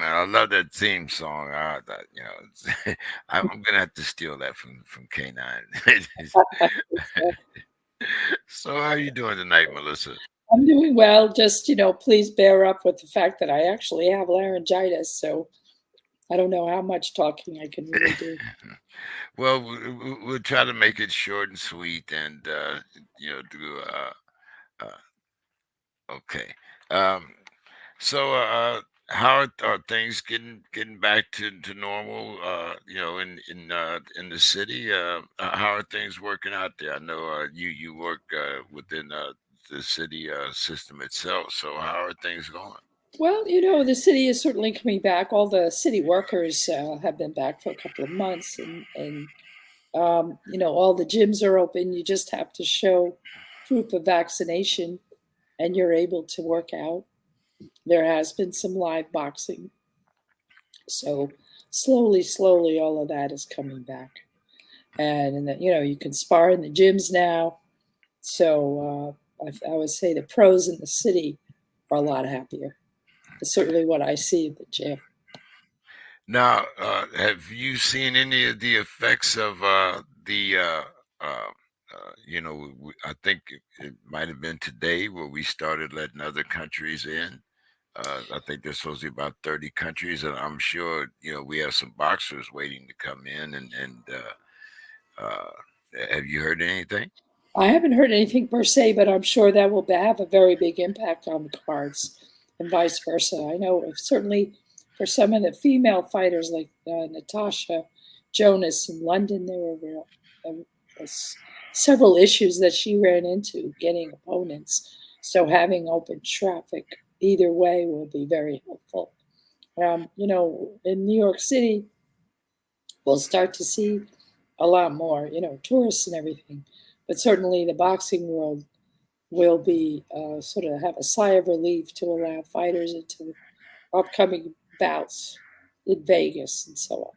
man, I love that theme song. I'm gonna have to steal that from K9. So, how you doing tonight, Melissa? I'm doing well. Just, please bear up with the fact that I actually have laryngitis. So I don't know how much talking I can really do. Well, we'll try to make it short and sweet, and do okay. Um, so, how are things getting back to normal? In the city, how are things working out there? I know you work within the city system itself. So, how are things going? Well, the city is certainly coming back. All the city workers have been back for a couple of months, and all the gyms are open. You just have to show proof of vaccination, and you're able to work out. There has been some live boxing, so slowly, slowly, all of that is coming back. And you can spar in the gyms now. So I would say the pros in the city are a lot happier. It's certainly what I see at the gym. Now, have you seen any of the effects of the? I think it might have been today where we started letting other countries in. I think there's supposed to be about 30 countries, and I'm sure we have some boxers waiting to come in. Uh, have you heard anything? I haven't heard anything per se, but I'm sure that will have a very big impact on the cards and vice versa. I know certainly for some of the female fighters like Natasha Jonas in London, there were several issues that she ran into getting opponents. So having open traffic either way will be very helpful. In New York City, we'll start to see a lot more, tourists and everything. But certainly the boxing world will be sort of have a sigh of relief to allow fighters into upcoming bouts in Vegas and so on.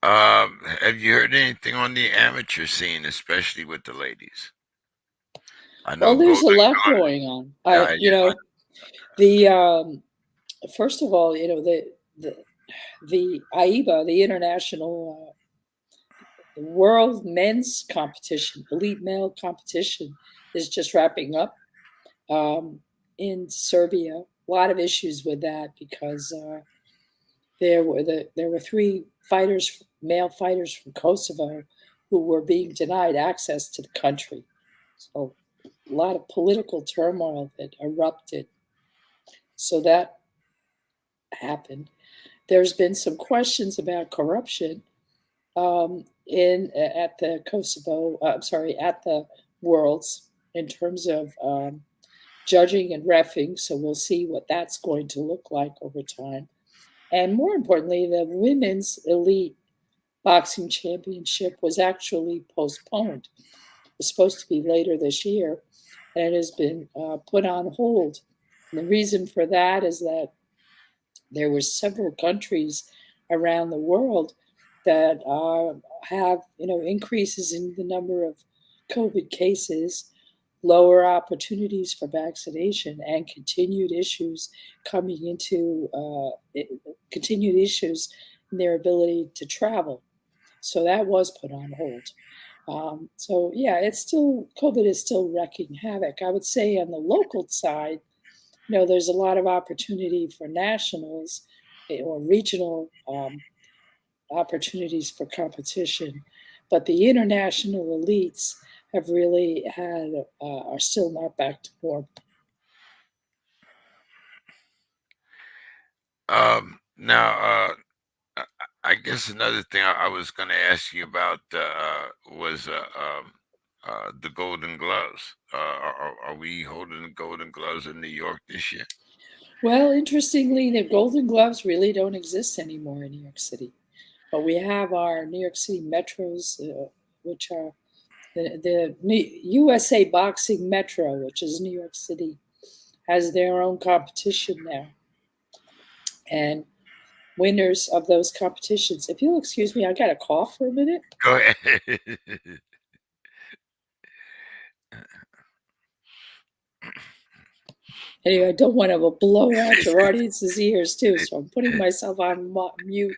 Have you heard anything on the amateur scene, especially with the ladies? I Well, know there's a Golden. lot going on. Yeah, yeah. The first of all, the AIBA, the International World Men's Competition, Elite Male Competition, is just wrapping up um, in Serbia. A lot of issues with that because there were three fighters, male fighters from Kosovo, who were being denied access to the country. So a lot of political turmoil that erupted. So that happened. There's been some questions about corruption in at the Kosovo. I'm sorry, at the Worlds in terms of judging and refing. So we'll see what that's going to look like over time. And more importantly, the women's elite boxing championship was actually postponed. It was supposed to be later this year, and it has been put on hold. And the reason for that is that there were several countries around the world that have increases in the number of COVID cases, lower opportunities for vaccination, and continued issues in their ability to travel. So that was put on hold. So yeah, it's still COVID is still wreaking havoc. I would say on the local side, there's a lot of opportunity for nationals or regional opportunities for competition, but the international elites have really had are still not back to normal. Now, I I guess another thing I was going to ask you about was the Golden Gloves. Are we holding the Golden Gloves in New York this year? Well, interestingly, the Golden Gloves really don't exist anymore in New York City, but we have our New York City Metros, which are the USA Boxing Metro, which is New York City, has their own competition now. And winners of those competitions, if you'll excuse me, I got a cough for a minute. Go ahead. Anyway, I don't want to blow out your audience's ears too, so I'm putting myself on mute.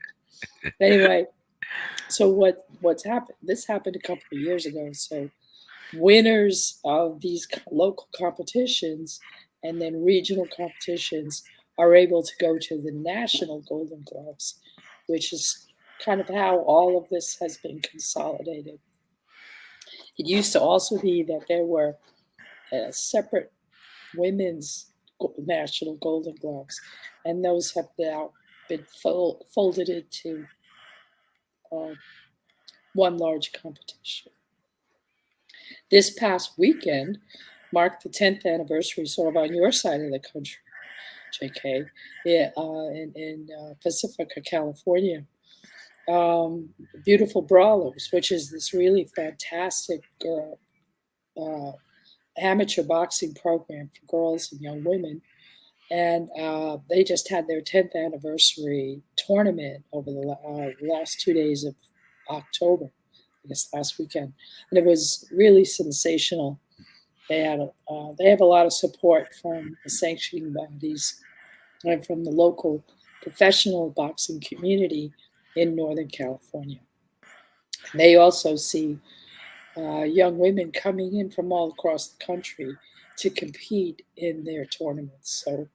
Anyway, so what's happened? This happened a couple of years ago. So winners of these local competitions and then regional competitions are able to go to the national Golden Gloves, which is kind of how all of this has been consolidated. It used to also be that there were separate women's national Golden Gloves, and those have now been folded into uh, one large competition. This past weekend marked the 10th anniversary, sort of on your side of the country, JK, yeah, in Pacifica, California. Beautiful Brawlers, which is this really fantastic uh, amateur boxing program for girls and young women. And they just had their 10th anniversary tournament over the last 2 days of October, I guess last weekend. And it was really sensational. They have a lot of support from the sanctioning bodies and from the local professional boxing community in Northern California. They also see young women coming in from all across the country to compete in their tournaments. So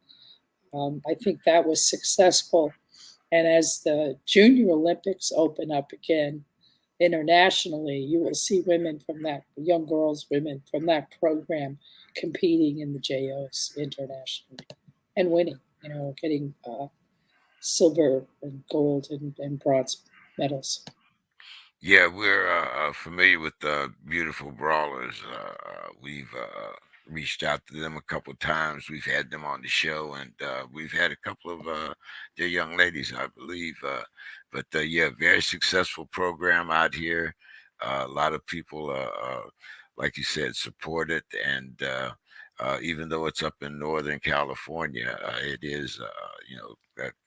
I think that was successful. And as the Junior Olympics open up again internationally, you will see women from that, young girls, women from that program competing in the JOs internationally and winning, getting silver and gold and bronze medals. Yeah, we're familiar with the beautiful brawlers. We've reached out to them a couple of times. We've had them on the show, and we've had a couple of their young ladies, I believe. But yeah, very successful program out here. A lot of people, like you said, support it, and even though it's up in Northern California, it is,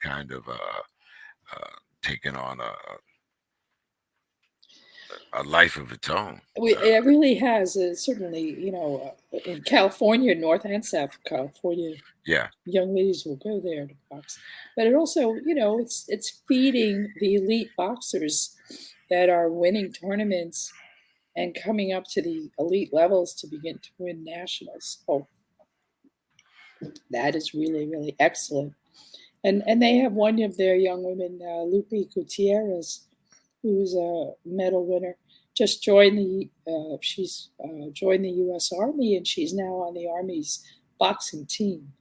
kind of taking on a life of its own. It really has, certainly, in California, North and South California, Yeah, young ladies will go there to box. But it also, it's feeding the elite boxers that are winning tournaments and coming up to the elite levels to begin to win nationals. So that is really, really excellent. And they have one of their young women, Lupe Gutierrez, who's a medal winner. Just joined she's joined the U.S. Army, and she's now on the Army's boxing team.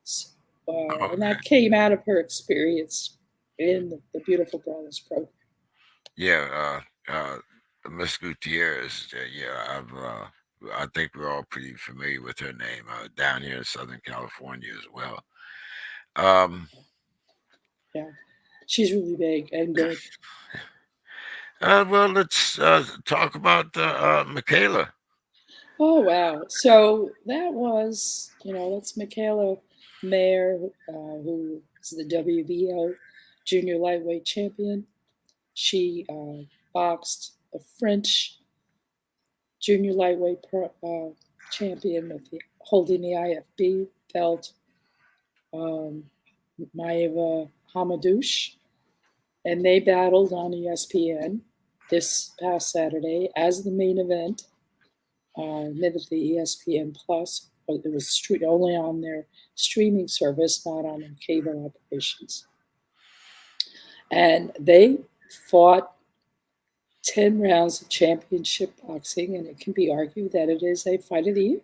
So, and okay. that came out of her experience in the Beautiful Brothers program. Yeah, Miss Gutierrez. Yeah, I think we're all pretty familiar with her name down here in Southern California as well. Um, Yeah, she's really big and good. well, let's talk about Michaela. Oh wow! So that was, that's Michaela Mayer, who is the WBO junior lightweight champion. She boxed a French junior lightweight champion with holding the IFB belt, um, Maeva Hamadouche, and they battled on ESPN this past Saturday as the main event. Admittedly, ESPN Plus, but it was only on their streaming service, not on their cable operations. And they fought 10 rounds of championship boxing, and it can be argued that it is a fight of the year.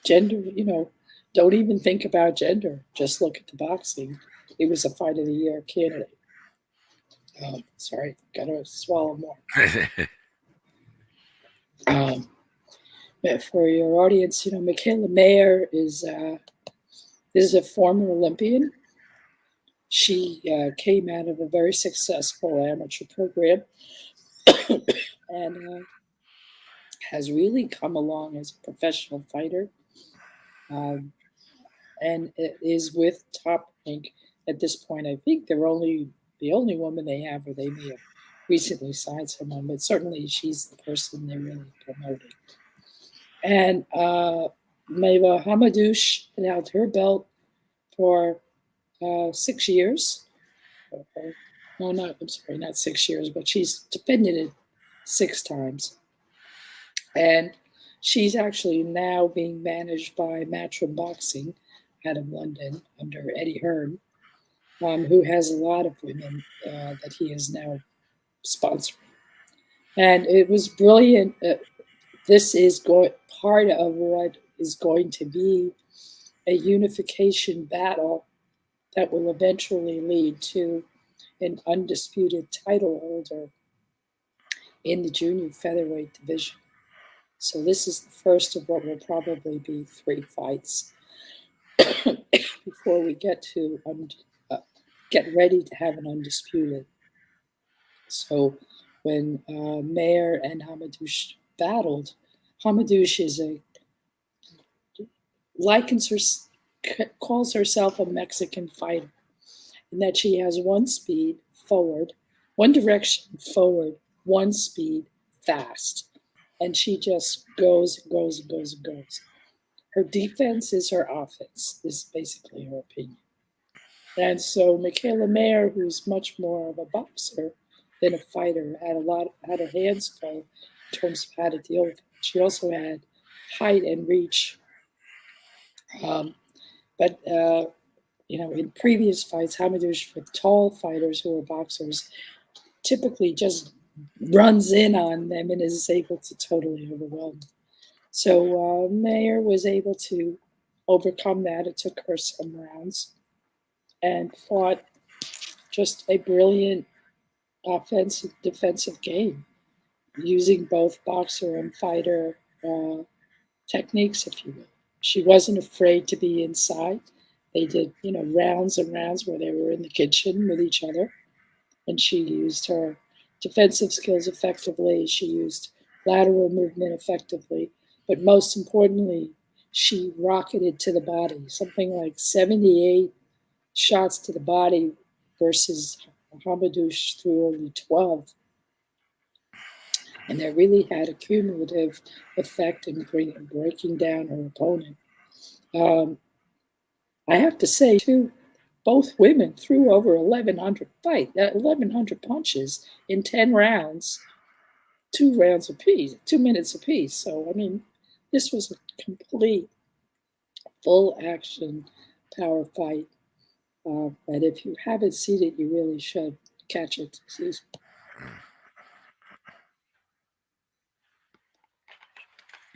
Gender, don't even think about gender. Just look at the boxing. It was a fight of the year candidate. Sorry, gotta swallow more. Um, but for your audience, Michaela Mayer is a former Olympian. She came out of a very successful amateur program and has really come along as a professional fighter, um, and is with Top Rank at this point. I think they're only the only woman they have, or they may have recently signed someone, but certainly she's the person they're really promoting. And Meva Hamadouche held her belt for 6 years. No, not I'm sorry, not 6 years, but she's defended it 6 times, and she's actually now being managed by Matchroom Boxing out of London under Eddie Hearn, who has a lot of women that he is now sponsoring. And it was brilliant. This is part of what is going to be a unification battle that will eventually lead to an undisputed title holder in the junior featherweight division. So this is the first of what will probably be 3 fights before we get ready to have an undisputed. So when Mayer and Hamadouche battled, Hamadouche likens her, calls herself a Mexican fighter, in that she has one speed forward, one direction forward, one speed fast, and she just goes and goes and goes and goes. Her defense is her offense, is basically her opinion. And so Michaela Mayer, who's much more of a boxer than a fighter, had her hands full in terms of how to deal with it. She also had height and reach. But in previous fights, Hamadouche, with tall fighters who are boxers, typically just runs in on them and is able to totally overwhelm them. So Mayer was able to overcome that. It took her some rounds and fought just a brilliant offensive defensive game using both boxer and fighter techniques, if you will. She wasn't afraid to be inside. They did, rounds and rounds where they were in the kitchen with each other, and she used her defensive skills effectively. She used lateral movement effectively, but most importantly, she rocketed to the body, something like 78 shots to the body versus Hamadouche threw only 12. And that really had a cumulative effect in breaking down her opponent. Um, I have to say, too, both women threw over 1,100 punches in 10 rounds, 2 rounds apiece, 2 minutes apiece. So, I mean, this was a complete full action power fight. And if you haven't seen it, you really should catch it.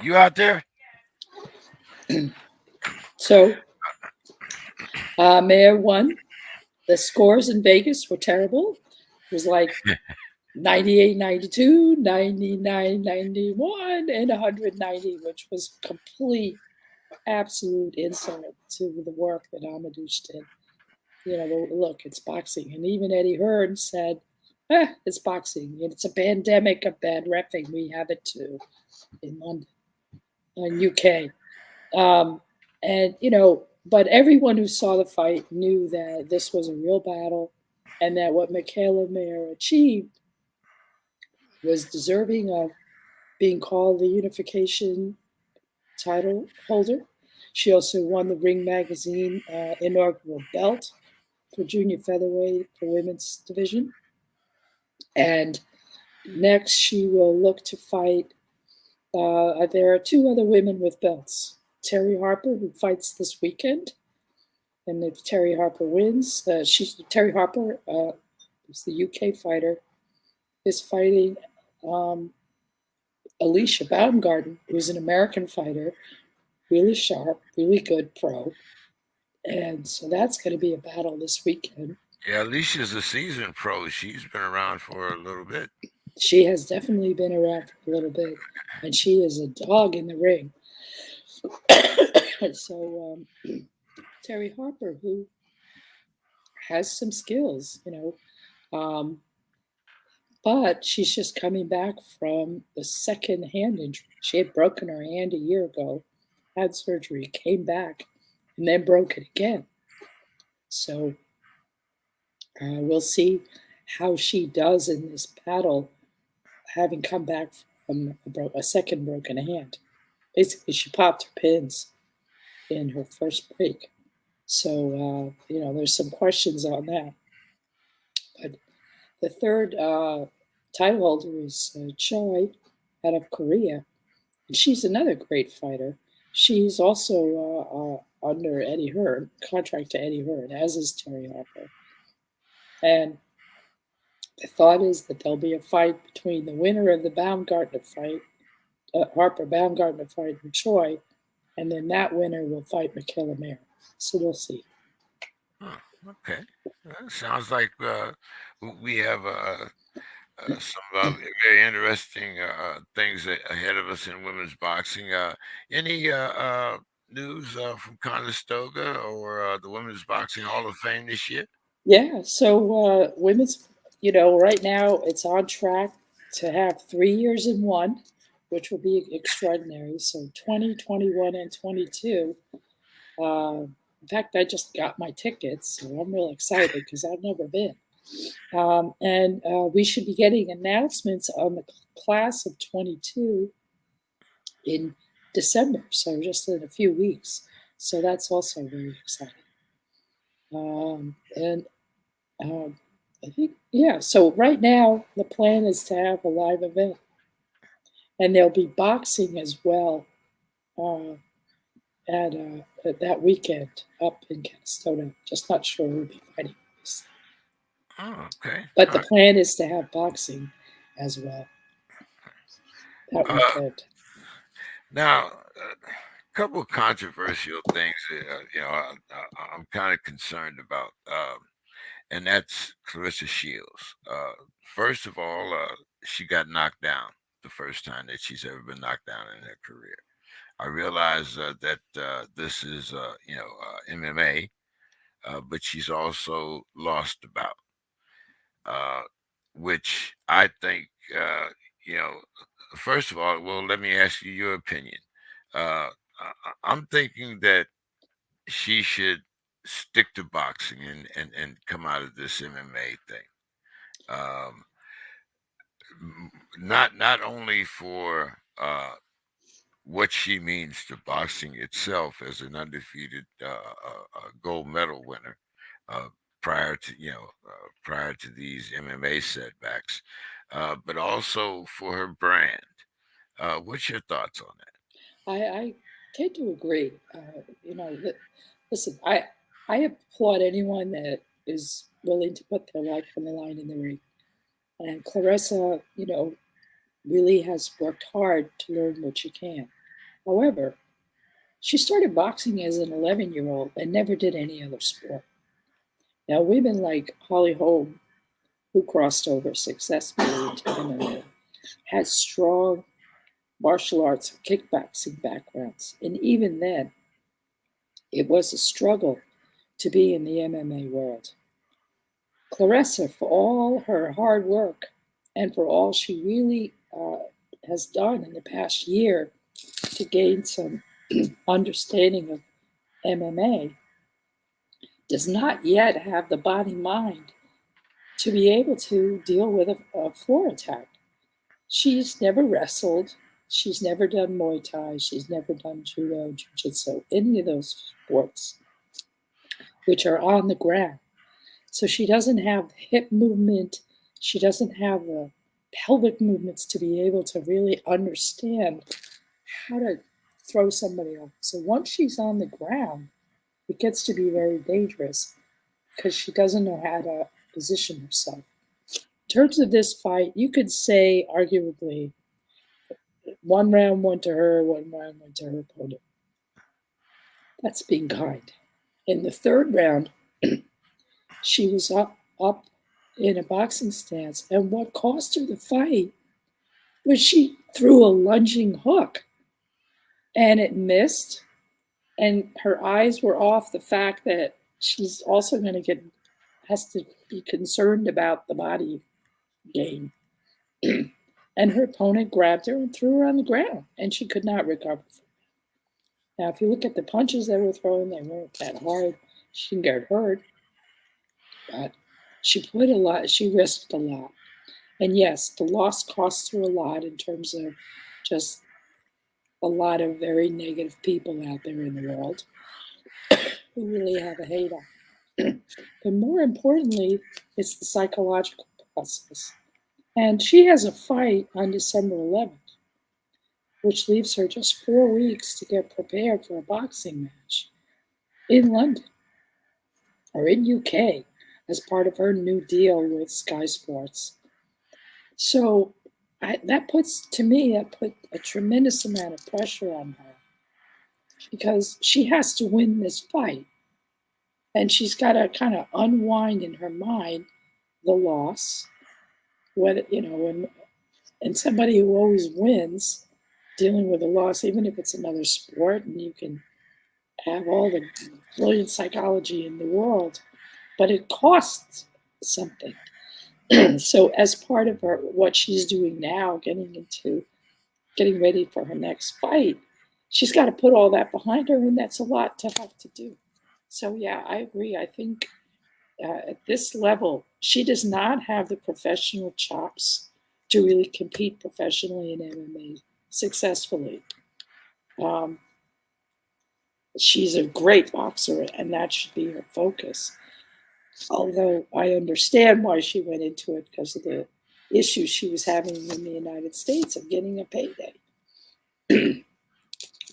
You out there? So, Mayer won. The scores in Vegas were terrible. It was like 98, 92, 99, 91, and 190, which was complete, absolute insult to the work that Amadouche did. Look, it's boxing. And even Eddie Hearn said, it's boxing. And it's a pandemic of bad reffing. We have it too in London, in UK. But everyone who saw the fight knew that this was a real battle and that what Michaela Mayer achieved was deserving of being called the unification title holder. She also won the Ring Magazine inaugural belt for junior featherweight for women's division. And next, she will look to fight. There are 2 other women with belts. Terry Harper, who fights this weekend, and if Terry Harper wins, Terry Harper, who's the UK fighter, is fighting Alicia Baumgarten, who's an American fighter, really sharp, really good pro. And so that's going to be a battle this weekend. Yeah, Alicia's a seasoned pro. She's been around for a little bit. She has definitely been around for a little bit, and she is a dog in the ring. So Terry Harper, who has some skills, but she's just coming back from the second hand injury. She had broken her hand a year ago, had surgery, came back, and then broke it again. So we'll see how she does in this battle, having come back from a second broken hand. Basically, she popped her pins. in her first break. So, there's some questions on that. But the third title holder is Choi out of Korea. And she's another great fighter. She's also under Eddie Hearn, contract to Eddie Hearn, as is Terry Harper. And the thought is that there'll be a fight between the winner of the Baumgartner fight, Harper Baumgartner fight, and Choi, and then that winner will fight Michaela Mayer. So we'll see. Huh, okay. Sounds like we have some very interesting things ahead of us in women's boxing. Any news from Conestoga or the Women's Boxing Hall of Fame this year? Yeah, so women's, right now it's on track to have 3 years in one, which will be extraordinary. So 20, 21, and 22. In fact, I just got my tickets, so I'm real excited because I've never been. And we should be getting announcements on the class of 22 in December, so just in a few weeks. So that's also very exciting. And I think, yeah, so right now the plan is to have a live event, and there'll be boxing as well uh, at that weekend up in Canastota. Just not sure who'll be fighting. Oh, okay. But All the right. plan is to have boxing as well that Uh, weekend. now, a couple of controversial things that, I'm kind of concerned about, and that's Clarissa Shields. First of all, she got knocked down the first time that she's ever been knocked down in her career. I realize that this is, MMA, but she's also lost a bout, uh, which I think, you know, first of all, well, let me ask you your opinion. I'm thinking that she should stick to boxing and come out of this MMA thing. Um, not only for what she means to boxing itself as an undefeated gold medal winner uh, prior to these MMA setbacks, but also for her brand. What's your thoughts on that? I tend to agree. Listen, I applaud anyone that is willing to put their life on the line in the ring. And Clarissa, really has worked hard to learn what she can. However, she started boxing as an 11-year-old and never did any other sport. Now, women like Holly Holm, who crossed over successfully into MMA, had strong martial arts and kickboxing backgrounds. And even then, it was a struggle to be in the MMA world. Clarissa, for all her hard work and for all she really has done in the past year to gain some understanding of MMA, does not yet have the body mind to be able to deal with a floor attack. She's never wrestled. She's never done Muay Thai. She's never done Judo, Jiu Jitsu, any of those sports, which are on the ground. So she doesn't have the hip movement. She doesn't have the pelvic movements to be able to really understand how to throw somebody off. So once she's on the ground, it gets to be very dangerous because she doesn't know how to position herself. In terms of this fight, you could say, arguably, one round went to her, one round went to her opponent. That's being kind. In the third round, she was up in a boxing stance, and what cost her the fight was she threw a lunging hook, and it missed, and her eyes were off the fact that she's also going to has to be concerned about the body game. And her opponent grabbed her and threw her on the ground, and she could not recover. Now, if you look at the punches they were throwing, they weren't that hard. She didn't get hurt, but she risked a lot. And yes, the loss costs her a lot in terms of just a lot of very negative people out there in the world. who really have a hate on. But more importantly, it's the psychological process. And she has a fight on December 11th, which leaves her just 4 weeks to get prepared for a boxing match in London or in UK as part of her new deal with Sky Sports. So that puts, to me, that put a tremendous amount of pressure on her because she has to win this fight. And she's got to kind of unwind in her mind the loss. What, and somebody who always wins dealing with a loss, even if it's another sport, and you can have all the brilliant psychology in the world, but it costs something. So as part of her what she's doing now, getting ready for her next fight, she's got to put all that behind her, and that's a lot to have to do. So yeah, I agree. I think at this level, she does not have the professional chops to really compete professionally in MMA successfully. Um, she's a great boxer, and that should be her focus. Although I understand why she went into it because of the issues she was having in the United States of getting a payday.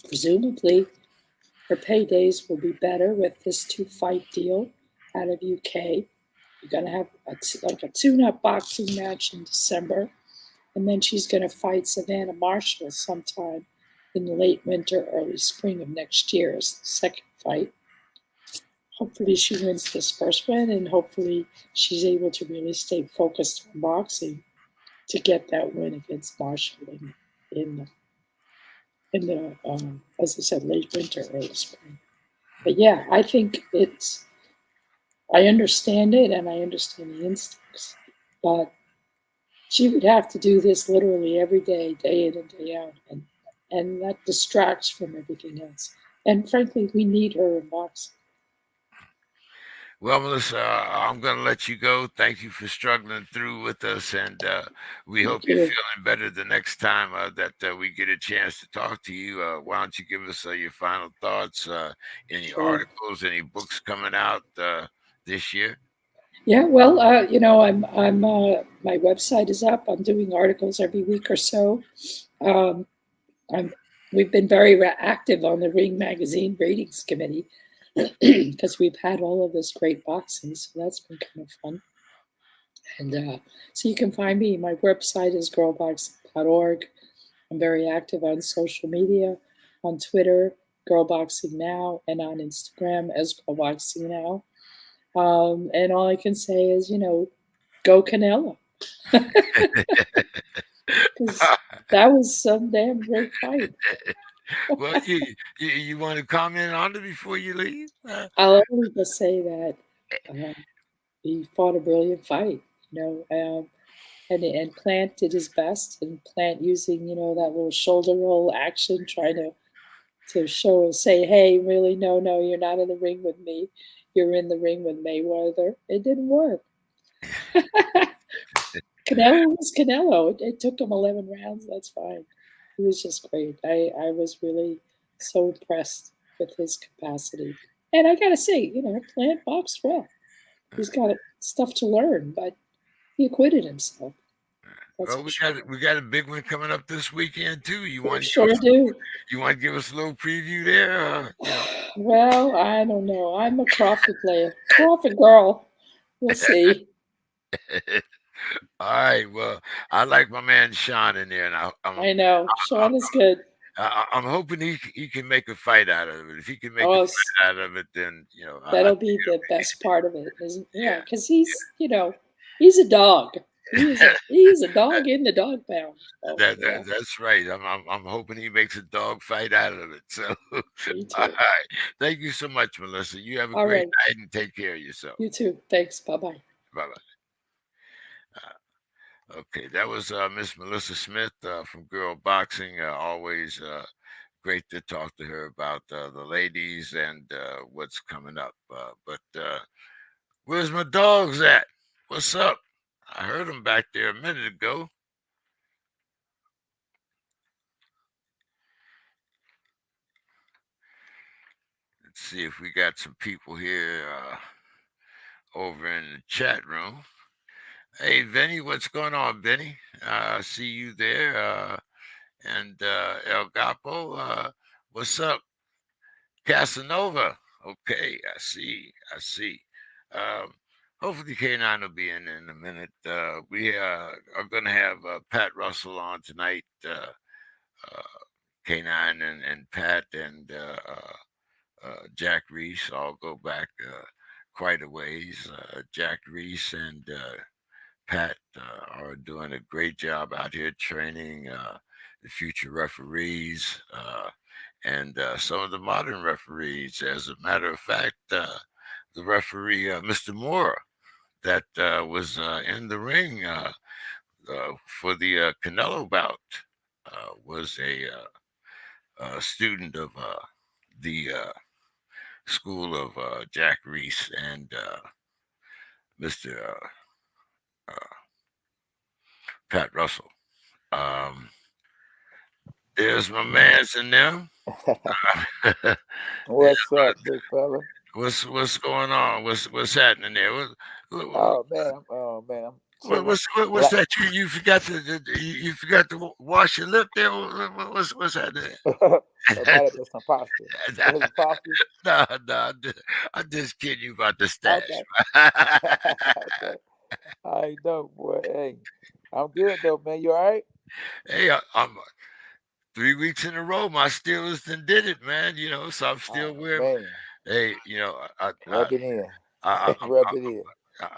Presumably, her paydays will be better with this two-fight deal out of UK. You're going to have like a tune-up boxing match in December, and then she's going to fight Savannah Marshall sometime in the late winter, early spring of next year as the second fight. Hopefully she wins this first one, and hopefully she's able to really stay focused on boxing to get that win against Marshall in the as I said, late winter, early spring. But yeah, I think I understand it and I understand the instincts, but she would have to do this literally every day, day in and day out, and that distracts from everything else. And frankly, we need her in boxing. Well, Melissa, I'm going to let you go. Thank you for struggling through with us, and we hope Thank you're you. feeling better the next time that we get a chance to talk to you. Why don't you give us your final thoughts? Any Sure. articles, any books coming out this year? Yeah, well, my website is up. I'm doing articles every week or so. Um, I'm, we've been very active on the Ring Magazine ratings committee because we've had all of this great boxing, so that's been kind of fun. And so you can find me. My website is girlboxing.org. I'm very active on social media, on Twitter, Girlboxing Now, and on Instagram as Girlboxing Now. And all I can say is, go Canelo, because that was some damn great fight. Well, you want to comment on it before you leave? I'll only just say that um, he fought a brilliant fight, and Plant did his best, and Plant using that little shoulder roll action, trying to say, hey, really, no, you're not in the ring with me, you're in the ring with Mayweather. It didn't work. Canelo was Canelo. It took him 11 rounds. That's fine. He was just great. I was really so impressed with his capacity. And I got to say, Plant boxed well. He's got stuff to learn, but he acquitted himself. That's Well, for sure. we got a big one coming up this weekend too. We sure do. You want to give us a little preview there? Well, I don't know. I'm a Crawford player. Crawford girl. We'll see. All right. Well, I like my man Sean in there, and I know. I, Sean is good. I'm hoping he can make a fight out of it. If he can make a Oh, fight out of it, then I that'll be the best part of it, isn't? Yeah, because he's a dog. He's a dog in the dog pound. Oh yeah, that's right. I'm hoping he makes a dog fight out of it. So, all me too. right. Thank you so much, Melissa. You have a All great right, night and take care of yourself. you too. Thanks. Bye bye. Bye bye. Okay, that was Miss Melissa Smith from Girl Boxing. Always great to talk to her about the ladies and what's coming up. But where's my dogs at? What's up? I heard them back there a minute ago. see if we got some people here over in the chat room. Hey, Vinny, what's going on, Vinny? See you there. And El Gapo, what's up? Casanova. Okay, I see. I see. Um, hopefully, K9 will be in a minute. We are going to have Pat Russell on tonight. Uh, K9 and Pat and Jack Reese all go back quite a ways. Jack Reese and Pat are doing a great job out here training the future referees and some of the modern referees. As a matter of fact, the referee, Mr. Moore, that was in the ring for the Canelo bout, was a student of the school of Jack Reese and Mr. Uh, Pat Russell. Um, there's my man's in there. Yeah, What's up, big fella? what's going on? What's happening there? What, Oh man, I'm chilling. what's Like, that? You forgot you forgot to wash your lip there. What's happening? it might have been some pasta. Was it pasta? No, I'm just kidding you about the stash. Okay, okay. I know, boy. Hey, I'm good though, man. You all right? Hey, I'm 3 weeks in a row. My Steelers done did it, man. So I'm still Oh wearing. man, Hey, rub it in, I, rub it in.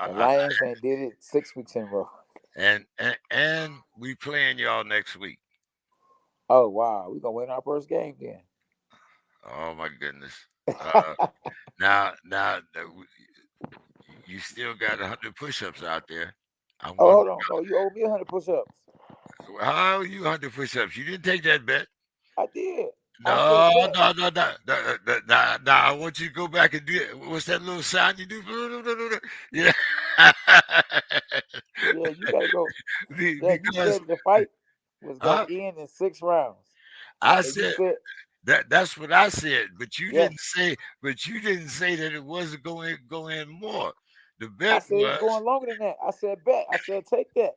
The I Lions ain't did it 6 weeks in a row. and we playing y'all next week. Oh wow, we gonna win our first game then. Oh my goodness. Uh, now you still got 100 push-ups out there. I Oh, want. hold on. No, you owe me 100 push-ups. How are you 100 push-ups? You didn't take that bet. I did. I No, said bet. no, no, no, no, no, no, no. I want you to go back and do it. What's that little sound you do? Yeah. Yeah, you gotta go. Yeah, you Because said the fight was gonna huh? end in 6 rounds, I and you said said that's what I said, but you didn't yes. say that it wasn't going go in more. The I bet said it was was going longer than that. I said bet. I said take that.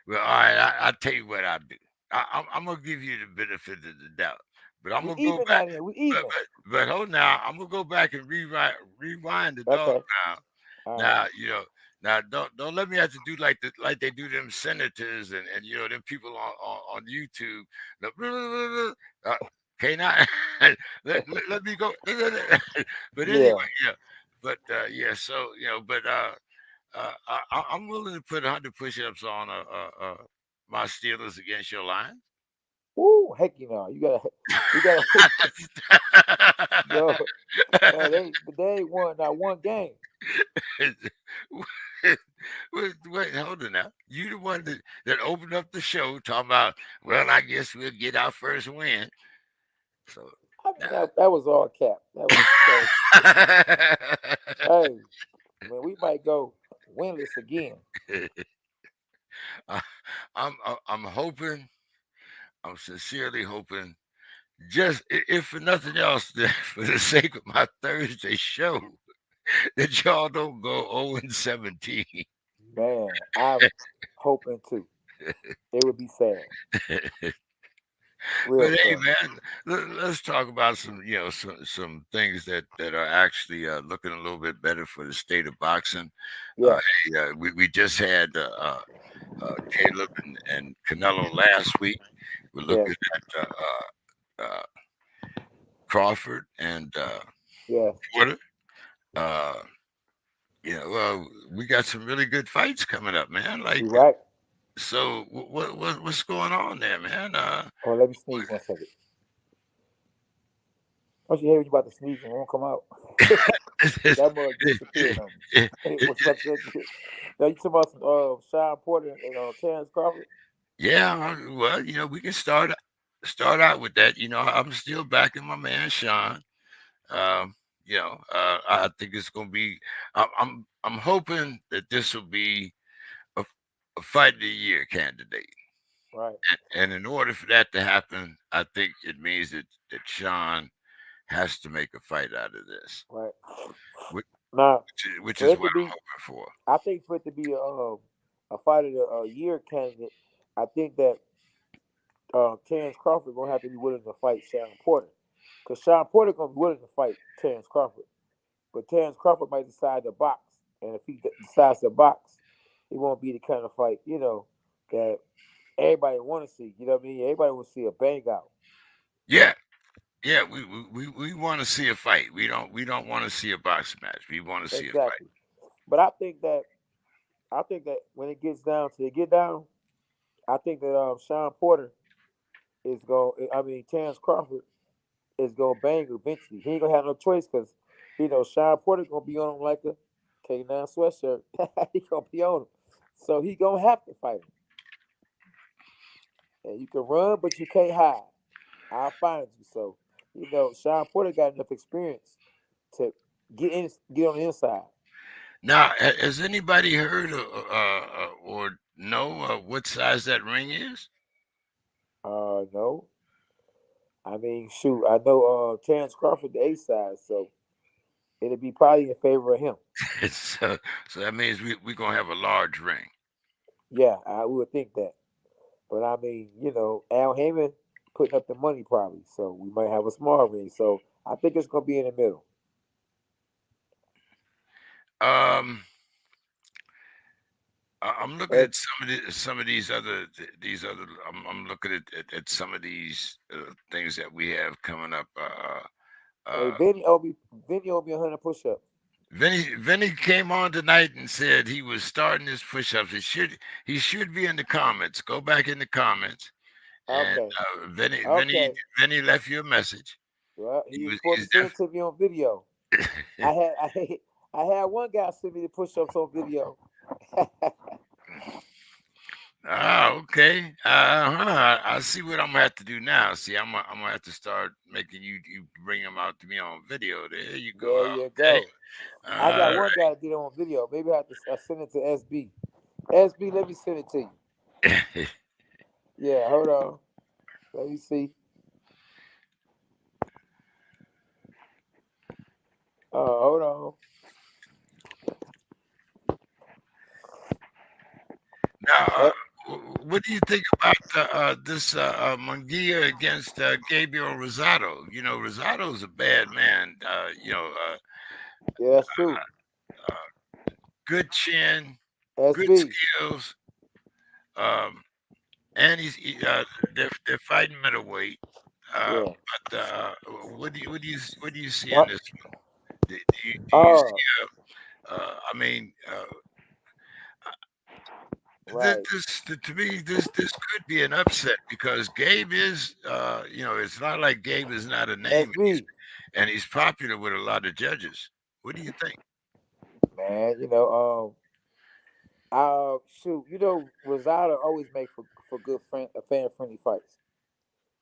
well. All right, I tell you what I do. I'm gonna give you the benefit of the doubt, but I'm We gonna go even back. now. Then we But even. hold now, I'm gonna go back and rewind the dog Okay. now. All right. Now now don't let me have to do like they do them senators and them people on YouTube. The, K9, let me go. But anyway, Yeah. yeah. But yeah, so but I'm willing to put 100 push-ups on my Steelers against your line. Woo. Heck, you know you gotta. We gotta. Yo, man, they ain't won not one game. Wait, hold on now. You the one that opened up the show talking about, well, I guess we'll get our first win. So I mean that was all cap. That was. Hey, man, we might go winless again. I- I'm hoping, I'm sincerely hoping, just if for nothing else, that for the sake of my Thursday show, that y'all don't go 0-17. Man, I'm hoping to. It would be sad, real But hey, sad. man, let's talk about some things that are actually looking a little bit better for the state of boxing. Yes, We just had Caleb and Canelo last week. We're yes, looking at Crawford and yes. Porter. Uh, well, we got some really good fights coming up, man. You Like, right? so what's going on there, man? Oh, let me sneeze 1 second. Don't you hate when you about to sneeze and it won't come out? That mug disappeared on me. What's about to say? Now you talking about some Sean Porter and Terrence Crawford? Yeah, well, we can start out with that. I'm still backing my man Sean. Um, I think it's gonna be. I'm hoping that this will be a, a fight of the year candidate, Right. and in order for that to happen, I think it means that Sean has to make a fight out of this, right. which, Now, which for is it to what I'm be, hoping for. I think for it to be a fight of the year candidate, I think that Terrence Crawford gonna have to be willing to fight Sean Porter, because Sean Porter gonna be willing to fight Terrence Crawford, but Terrence Crawford might decide to box, and if he decides to box, it won't be the kind of fight that everybody want to see. You know what I mean? Everybody want to see a bang out. Yeah, yeah, we want to see a fight. We don't want to see a boxing match. We want to see a fight. Exactly. But I think that when it gets down to the get down, I think that Sean Porter is going. I mean, Terrence Crawford is gonna bang eventually. He ain't gonna have no choice because Sean Porter gonna be on him like a K9 sweatshirt. He gonna be on him, so he gonna have to fight him. And you can run, but you can't hide. I'll find you. So Sean Porter got enough experience to get on the inside. Now, has anybody heard or know what size that ring is? No, I mean, shoot, I know Terrence Crawford the A side, so it'll be probably in favor of him. so, so that means we're gonna have a large ring. Yeah, I would think that. But I mean, Al Heyman putting up the money probably, so we might have a small ring. So I think it's gonna be in the middle. Um, I'm looking And at some of these other. I'm looking at some of these things that we have coming up. hey, Uh, Vinny owe me 100 push-ups. Vinny came on tonight and said he was starting his push-ups. He should be in the comments. Go back in the comments, and Okay, Vinny Vinny okay. Vinny left you a message. Well, He he was was supposed to he's send it to me on video. I had I had one guy send me the push-ups on video. Ah, okay. I see what I'm gonna have to do now. See, I'm gonna have to start making you bring them out to me on video. There you go. There you Okay. go. I got All one guy that did it on video. Maybe I have to send it to SB. SB, let me send it to you. right. Yeah, hold on. Let me see. Hold on. Now, Eh, what do you think about this Munguia against Gabriel Rosado? You know, Rosado's a bad man. yeah, that's true. Uh, good chin, good SB. skills, um, and they're fighting middleweight. Yeah. But what do you see in What? this one? Do you see? I mean, Right. to me, this could be an upset because Gabe is, it's not like Gabe is not a name, SB. and he's popular with a lot of judges. What do you think? Man, shoot, Rosado always make for good fan friendly fights.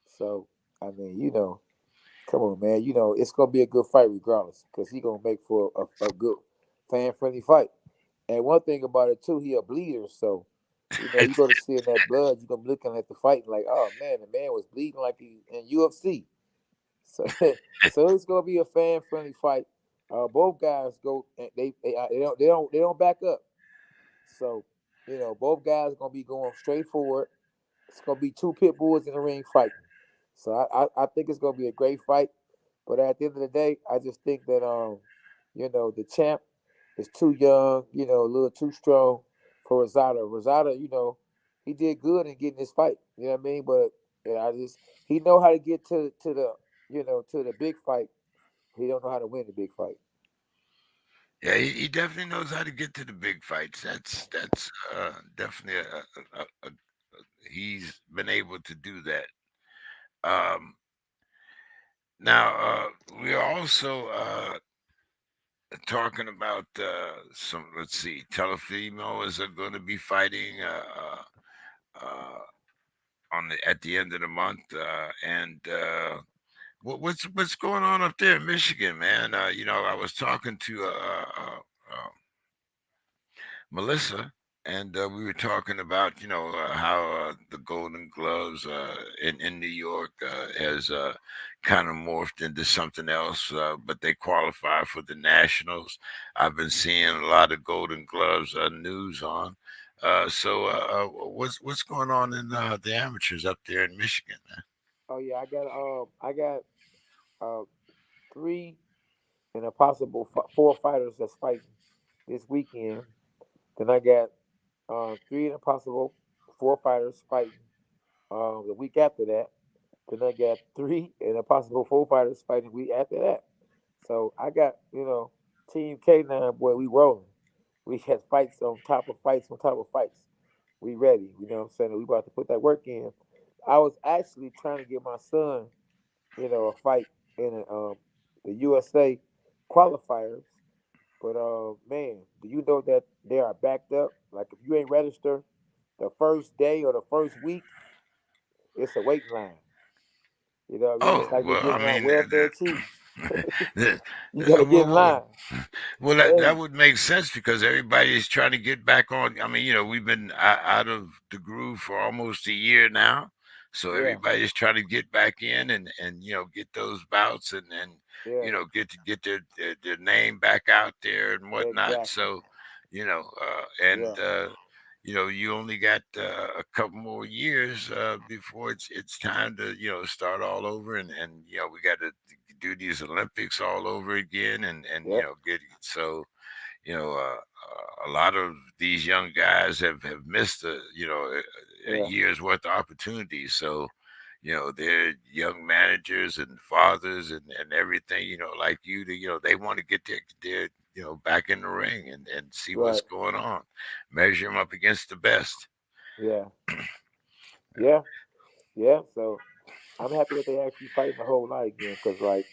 So I mean, come on, man, it's gonna be a good fight regardless, because he gonna make for a good fan friendly fight. And one thing about it too, he a bleeder, so you go to see in that blood, you're gonna be looking at the fight and like, oh man, the man was bleeding like he in UFC. So so it's gonna be a fan friendly fight. Both guys go they don't back up. So both guys are gonna be going straight forward. It's gonna be two pit bulls in the ring fighting. So I think it's gonna be a great fight. But at the end of the day, I just think that the champ is too young, a little too strong for Rosado. Rosado, he did good in getting this fight. You know what I mean? But he know how to get to the big fight. He don't know how to win the big fight. Yeah, he definitely knows how to get to the big fights. That's definitely he's been able to do that. Um, Now, we are also talking about some. Let's see, Telefimo is going to be fighting uh, on at the end of the month, and what's going on up there in Michigan, man? I was talking to Melissa. And we were talking about, how the Golden Gloves in New York has kind of morphed into something else, but they qualify for the Nationals. I've been seeing a lot of Golden Gloves news on. What's going on in the amateurs up there in Michigan? Oh yeah, I got uh three and a possible four fighters that's fighting this weekend. Then I got three and a possible four fighters fighting the week after that. Then I got three and a possible four fighters fighting the week after that. So I got, Team K9, boy, we rolling. We had fights on top of fights on top of fights. We ready, you know what I'm saying? We about to put that work in. I was actually trying to get my son, a fight in the USA qualifiers. But man, do you know that they are backed up? Like if you ain't registered the first day or the first week, it's a waiting line. You know what I mean? It's Oh like they well, I giving out mean, welfare cheese. the, You gotta get in well, line. well, that Hey, would make sense because everybody is trying to get back on. I mean, we've been out of the groove for almost a year now, so yeah, everybody's trying to get back in and get those bouts and yeah, get their name back out there and whatnot. exactly. So, Yeah, you only got a couple more years before it's time to start all over and we got to do these Olympics all over again and yep, get so a lot of these young guys have missed a yeah, year's worth of opportunities. So they're young managers and fathers and everything. Like you, they want to get their back in the ring and see what's right. going on, measure them up against the best. Yeah, yeah, yeah. So I'm happy that they actually fighting the whole lot again. Cause like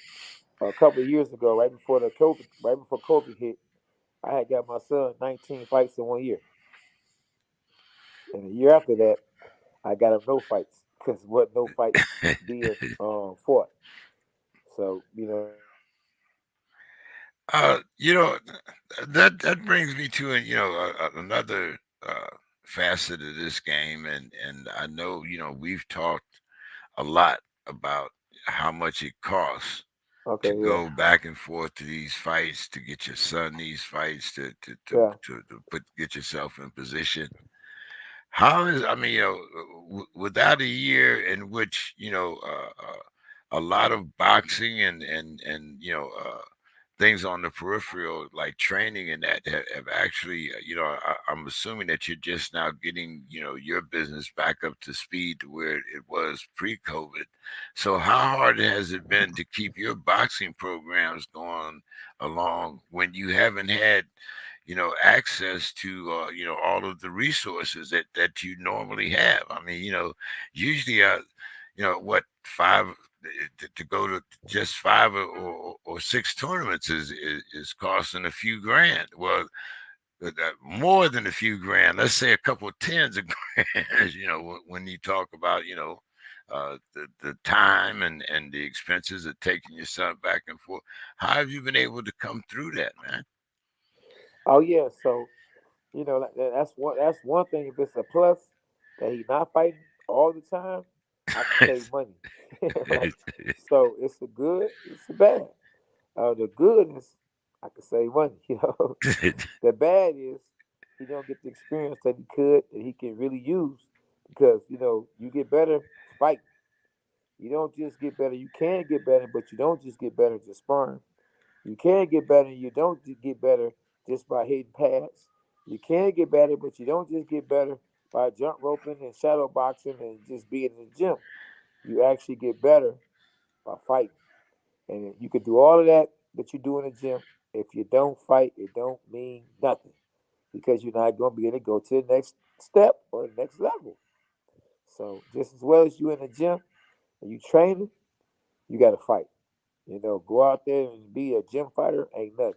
a couple of years ago, right before COVID hit, I had got my son 19 fights in 1 year, and a year after that, I got him no fights because what no fights being fought. So uh, you know, that brings me to another facet of this game, and I know we've talked a lot about how much it costs to okay, yeah, go back and forth to these fights, to get your son these fights, yeah. to get yourself in position. How is I mean, without a year in which a lot of boxing and things on the peripheral like training and that have actually I'm assuming that you're just now getting your business back up to speed to where it was pre-COVID. So how hard has it been to keep your boxing programs going along when you haven't had access to all of the resources that you normally have? I mean, usually what five to go to just five or six tournaments is costing a few grand. Well, more than a few grand. Let's say a couple of tens of grand. When you talk about the time and the expenses of taking your son back and forth. How have you been able to come through that, man? Oh yeah. So like, that's one thing. If it's a plus that he not fighting all the time, I can save money. Right. So it's a good, it's a bad. The good is I can save money. The bad is he don't get the experience that he can really use because you get better fighting. You don't just get better. You can get better, but you don't just get better just sparring. You can get better. You don't get better just by hitting pads. You can get better, but you don't just get better by jump roping and shadow boxing and just being in the gym. You actually get better by fighting. And you can do all of that you do in the gym. If you don't fight, it don't mean nothing because you're not going to be able to go to the next step or the next level. So just as well as you in the gym and you training, you got to fight. Go out there and be a gym fighter ain't nothing.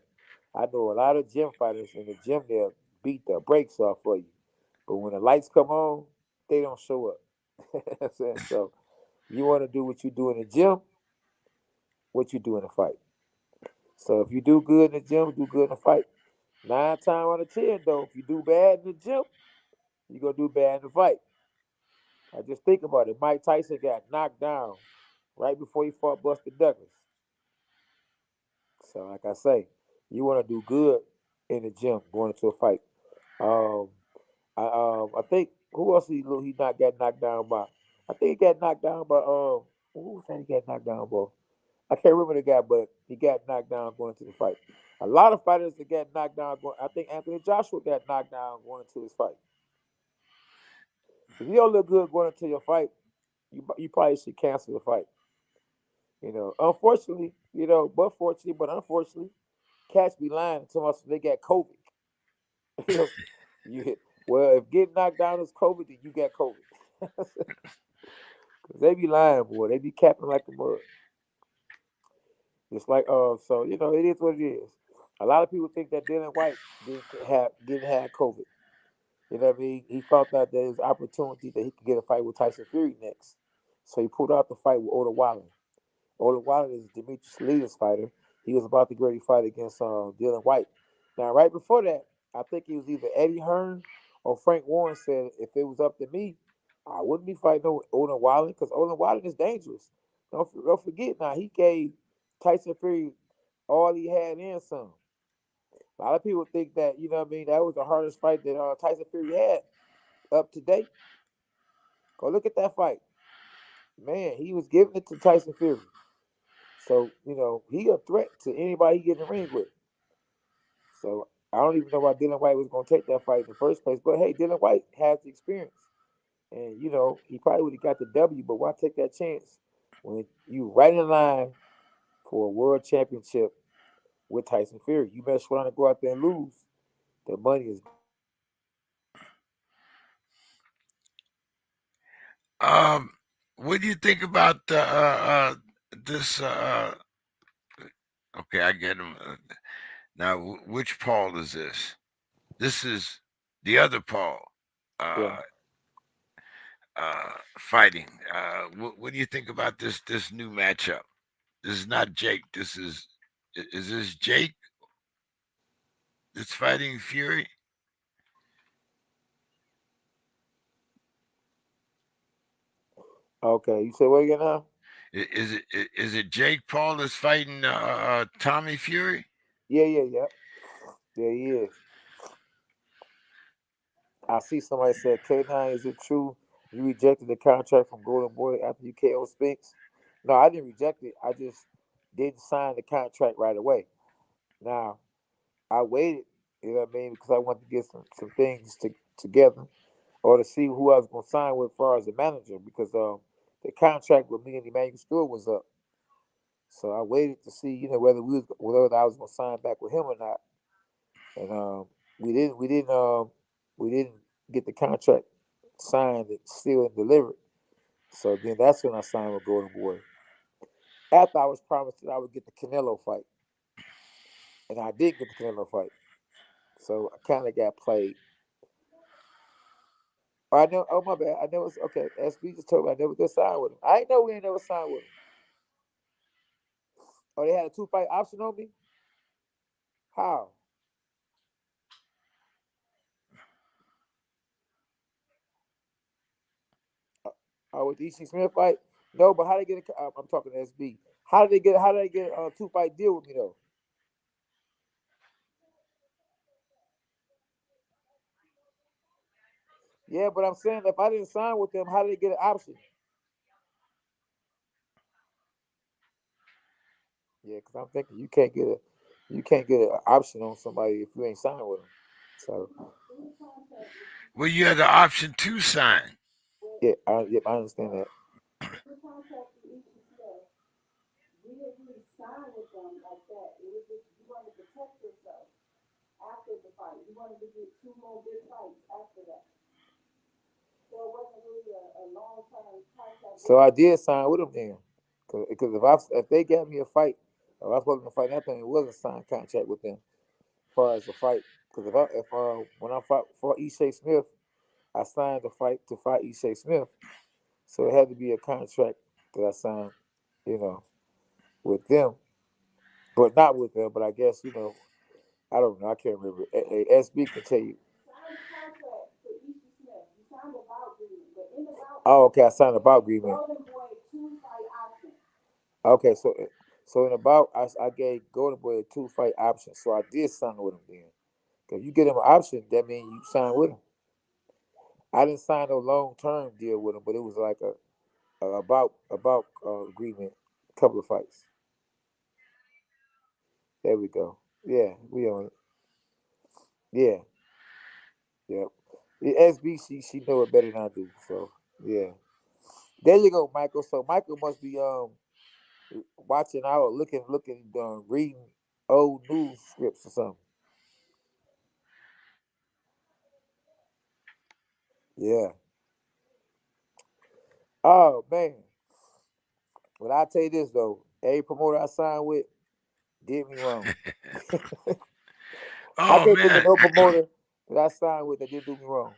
I know a lot of gym fighters in the gym, they'll beat the brakes off for you. But when the lights come on, they don't show up. You know what I'm saying? So you want to do what you do in the gym, what you do in a fight. So if you do good in the gym, do good in a fight. Nine times out of ten, though, if you do bad in the gym, you're gonna do bad in the fight. I just think about it. Mike Tyson got knocked down right before he fought Buster Douglas. So, like I say, you want to do good in the gym going into a fight. Um, I think who else he not got knocked down by? I think he got knocked down by who was that he got knocked down by? I can't remember the guy, but he got knocked down going into the fight. A lot of fighters that got knocked down. I think Anthony Joshua got knocked down going into his fight. If you don't look good going into your fight, you probably should cancel the fight. Unfortunately, but unfortunately, cats be lying to us they got COVID. you know, you well, if getting knocked down is COVID, then you got COVID. 'Cause they be lying, boy. They be capping like a mud. It's like, so it is what it is. A lot of people think that Dylan White didn't have COVID. You know what I mean? He found out there was opportunity that he could get a fight with Tyson Fury next, so he pulled out the fight with Oda Wilder. Oda Wilder is Demetrius Leader's fighter. He was about to get ready to fight against Dylan White. Now, right before that, I think it was either Eddie Hearn or Frank Warren said if it was up to me, I wouldn't be fighting no Odin Wilder because Odin Wilder is dangerous. Don't forget now, he gave Tyson Fury all he had and some. A lot of people think that, you know what I mean, that was the hardest fight that Tyson Fury had up to date. Go look at that fight. Man, he was giving it to Tyson Fury. So, he a threat to anybody he get in the ring with. So I don't even know why Dylan White was gonna take that fight in the first place. But hey, Dylan White has the experience. And he probably would have got the W, but why take that chance when you right in line for a world championship with Tyson Fury? You best trying to go out there and lose. The money is Um, what do you think about this? Okay, I get him. Now, which Paul is this? This is the other Paul. yeah. Uh, Fighting. What do you think about this new matchup? This is not Jake. Is this Jake that's fighting Fury? Okay. You say what again now? Is it Jake Paul that's fighting Tommy Fury? Yeah, yeah, yeah. Yeah, he is. I see somebody said, K9, is it true you rejected the contract from Golden Boy after you KO Spinks? No, I didn't reject it. I just didn't sign the contract right away. Now, I waited, you know what I mean, because I wanted to get some things together or to see who I was going to sign with as far as the manager because the contract with me and Emmanuel Stewart was up. So I waited to see, whether I was going to sign back with him or not. And we didn't get the contract signed and sealed and delivered. So then that's when I signed with Golden Boy. After I was promised that I would get the Canelo fight, and I did get the Canelo fight. So I kind of got played. Oh, I know. Oh my bad. I know it's okay. SB just told me I never did sign with him. I ain't know we ain't never signed with him. Oh, they had a 2-fight option on me. How? With the EC Smith fight? No, but how they get? I'm talking to SB. How did they get? How did they get a 2-fight deal with me though? Yeah, but I'm saying if I didn't sign with them, how did they get an option? Yeah, because I'm thinking you can't get an option on somebody if you ain't signed with them. So Well, you had the option to sign. yeah, I understand that. So I did sign with them then, because if they gave me a fight, if I was supposed to fight nothing, it was a signed contract with them as far as the fight. Because if when I fought for Ishe Smith, I signed the fight to fight Ishe Smith, so it had to be a contract that I signed, you know, with them, but not with them. But I guess I don't know. I can't remember. SB can tell you. Oh, okay. I signed a bout agreement. Okay, so in about I gave Golden Boy a 2 fight option. So I did sign with him then. Cause you get him an option, that means you sign with him. I didn't sign no long term deal with him, but it was like a about agreement, couple of fights. There we go. Yeah, we on it. Yeah, yep. The SB, she know it better than I do. So yeah, there you go, Michael. So Michael must be watching out, looking, reading old news scripts or something. Yeah. Oh man, but I tell you this though, every promoter I signed with did me wrong. I Oh can't think of man. no promoter that I signed with that did do me wrong.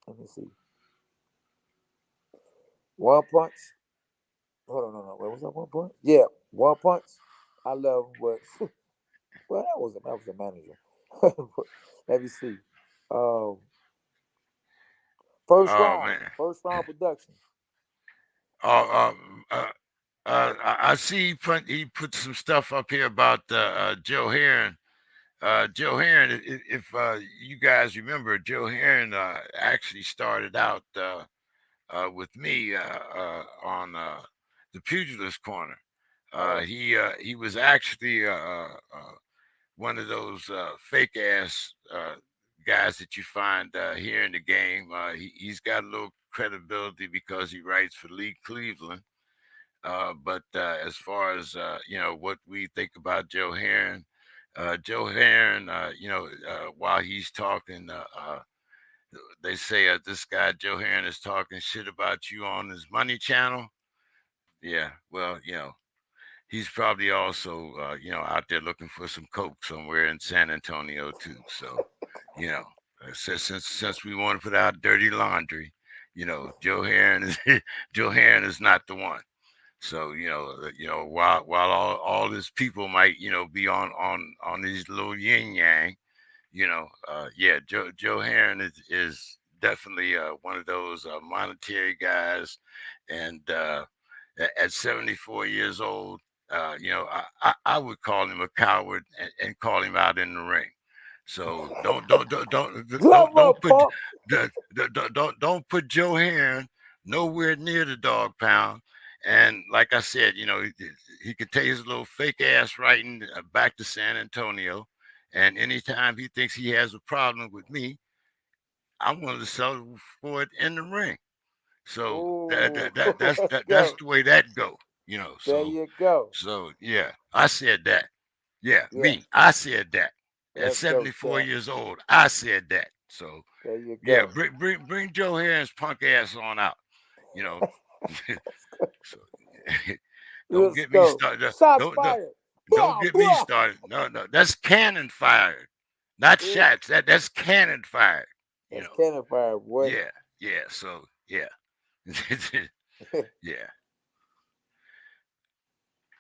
Let me see. One Punch. Hold on, no. Wait, was that One Punch? Yeah, One Punch. I love him, but well, that was a manager. Let me see. Um, Oh man. first round production. Oh, I see he put some stuff up here about Joe Heron. Joe Heron, if you guys remember, Joe Heron actually started out with me on the Pugilist Corner. Oh, He was actually one of those fake ass guys that you find here in the game. He's got a little credibility because he writes for Lee Cleveland. But as far as what we think about Joe Heron, while he's talking, they say this guy Joe Heron is talking shit about you on his Money Channel. Yeah, well, he's probably also out there looking for some coke somewhere in San Antonio too. So, you know, since we want to put out dirty laundry, Joe Heron is Joe Heron is not the one. So while all these people might be on these little yin yang, yeah, Joe Heron is definitely one of those monetary guys, and at 74 years old, I would call him a coward and call him out in the ring. So glove don't up, put punk. don't put Joe Heron nowhere near the dog pound. And like I said, he could take his little fake ass writing back to San Antonio, and anytime he thinks he has a problem with me, I'm going to settle for it in the ring. So Ooh, let's that's go. the way that go. There So you go. yeah, I said that. Yeah, Yeah, me, I said that. At let's go, 74 champ. years old, I said that. So There you yeah, go. bring Joe Heron's punk ass on out. You know, so don't Let's get me go. started. Shots Don't fired. don't Blah, get me blah. started. No, no, that's cannon fired, not Ooh, shots. That's cannon fired. You that's know. cannon fire, boy. Yeah, yeah. So yeah, yeah.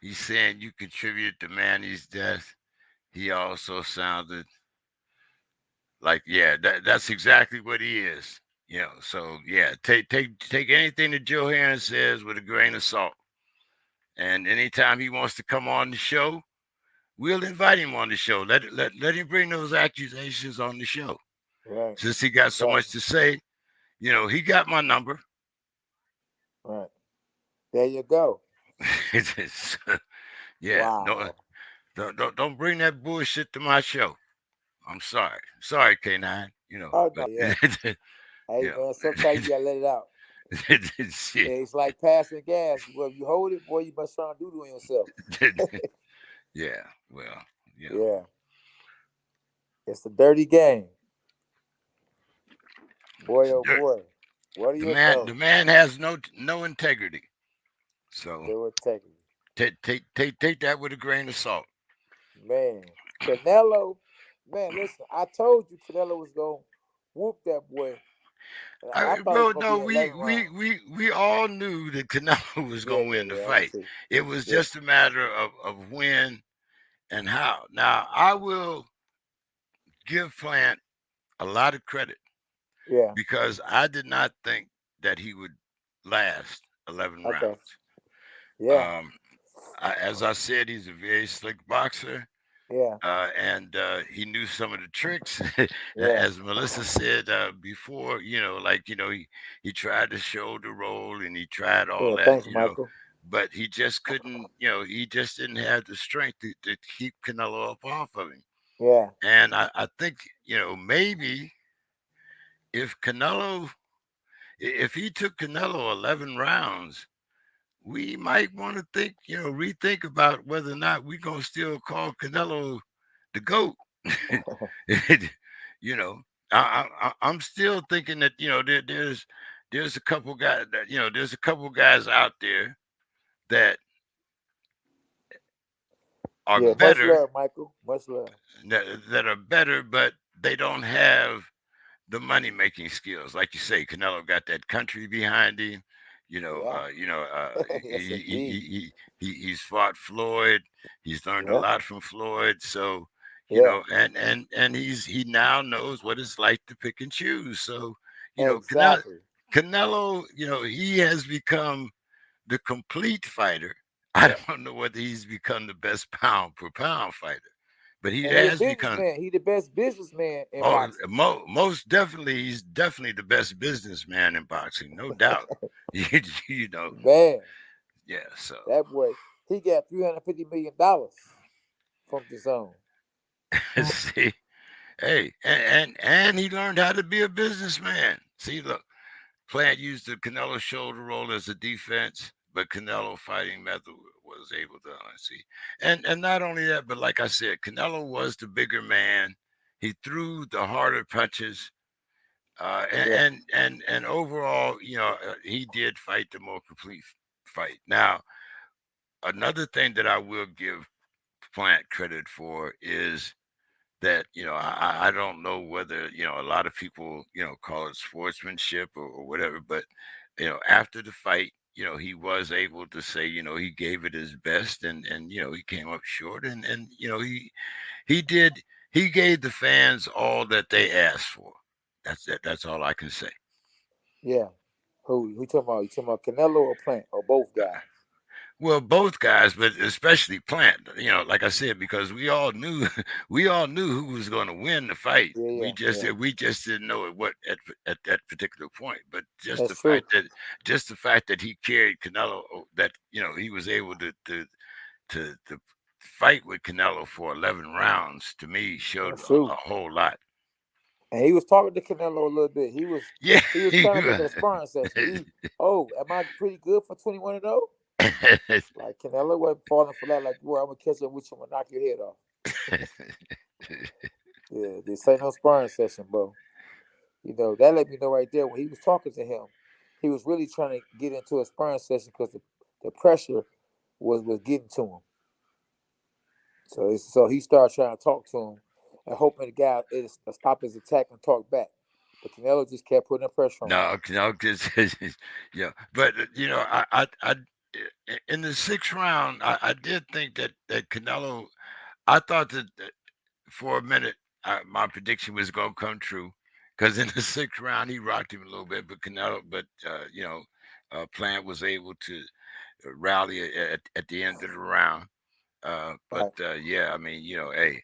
He's saying you contributed to Manny's death. He also sounded like, yeah, that's exactly what he is. So yeah, take anything that Joe Heron says with a grain of salt. And anytime he wants to come on the show, we'll invite him on the show. Let him bring those accusations on the show. Right. Since he got so much Exactly. to say, he got my number. Right. There you go. Yeah, no, Wow. don't bring that bullshit to my show. I'm sorry, K9. Oh But no, yeah. Hey you man, sometimes you gotta let it out. shit. It's like passing gas. Well, if you hold it, boy, you must try to do it on yourself. Yeah, well, you know, Yeah. It's a dirty game. Boy it's oh dirt. boy. What do The you man, know? the man has no integrity. So They were taking take that with a grain of salt. man. Canelo, man, listen, I told you Canelo was gonna whoop that boy. And I thought it was Bro, gonna be no, in the we 11th we round. we we all knew that Canelo was Yeah, gonna yeah, win the yeah. I can fight. see. It was Yeah, just a matter of when and how. Now, I will give Plant a lot of credit Yeah. because I did not think that he would last 11 Okay. rounds. Yeah. Um, as I said, he's a very slick boxer. Yeah. And he knew some of the tricks, Yeah. as Melissa said before. He tried the shoulder roll and he tried all Yeah. that. Thanks, Michael. But he just couldn't. He just didn't have the strength to keep Canelo up off of him. Yeah. And I think maybe if if he took Canelo 11 rounds, we might want to rethink about whether or not we're gonna still call Canelo the GOAT. you know, I'm still thinking that there's a couple guys that there's a couple guys out there that are Yeah. Much better love, Michael. Much love. that are better, but they don't have the money making skills. Like you say, Canelo got that country behind him. Yeah. Yes, indeed. He's fought Floyd. He's learned a Yeah. lot from Floyd. So Yeah. and he now knows what it's like to pick and choose. So Canelo, Exactly. he has become the complete fighter. I Yeah. don't know whether he's become the best pound per pound fighter, but he And he a has become. businessman. He the best businessman in Oh, boxing. most definitely, he's definitely the best businessman in boxing, no doubt. You, you know, Man, yeah. So that boy, he got $350 million from the zone. see, hey, and he learned how to be a businessman. See, look, Plant used the Canelo shoulder roll as a defense, but Canelo fighting method was able to see. And not only that, but like I said, Canelo was the bigger man. He threw the harder punches. Yeah. And overall, he did fight the more complete fight. Now, another thing that I will give Plant credit for is that I don't know whether a lot of people call it sportsmanship or whatever, but after the fight, he was able to say he gave it his best, and he came up short, and he did he gave the fans all that they asked for. That's it. That's all I can say. Yeah. Who talking about? You talking about Canelo or Plant or both guys? Well, both guys, but especially Plant. Like I said, because we all knew, we all knew who was going to win the fight. Yeah. We Yeah. just Yeah. we just didn't know at that particular point. But That's true. just the fact that he carried Canelo, that he was able to fight with Canelo for 11 rounds, to me showed That's a true. whole lot. And he was talking to Canelo a little bit. Yeah, He was he kind of making a was. sparring session. Am I pretty good for 21-0? Like Canelo wasn't falling for that. Like, boy, I'm gonna catch up with you. I'm gonna knock your head off. Yeah, this ain't no sparring session, bro. That let me know right there when he was talking to him. He was really trying to get into a sparring session because the pressure was getting to him. So he started trying to talk to him and hoping the guy is stop his attack and talk back. But Canelo just kept putting the pressure on him. No, no, because yeah, but in the sixth round, I did think that Canelo. I thought that for a minute, my prediction was going to come true, because in the sixth round he rocked him a little bit, Plant was able to rally at the end of the round. Right. Yeah, I mean, hey,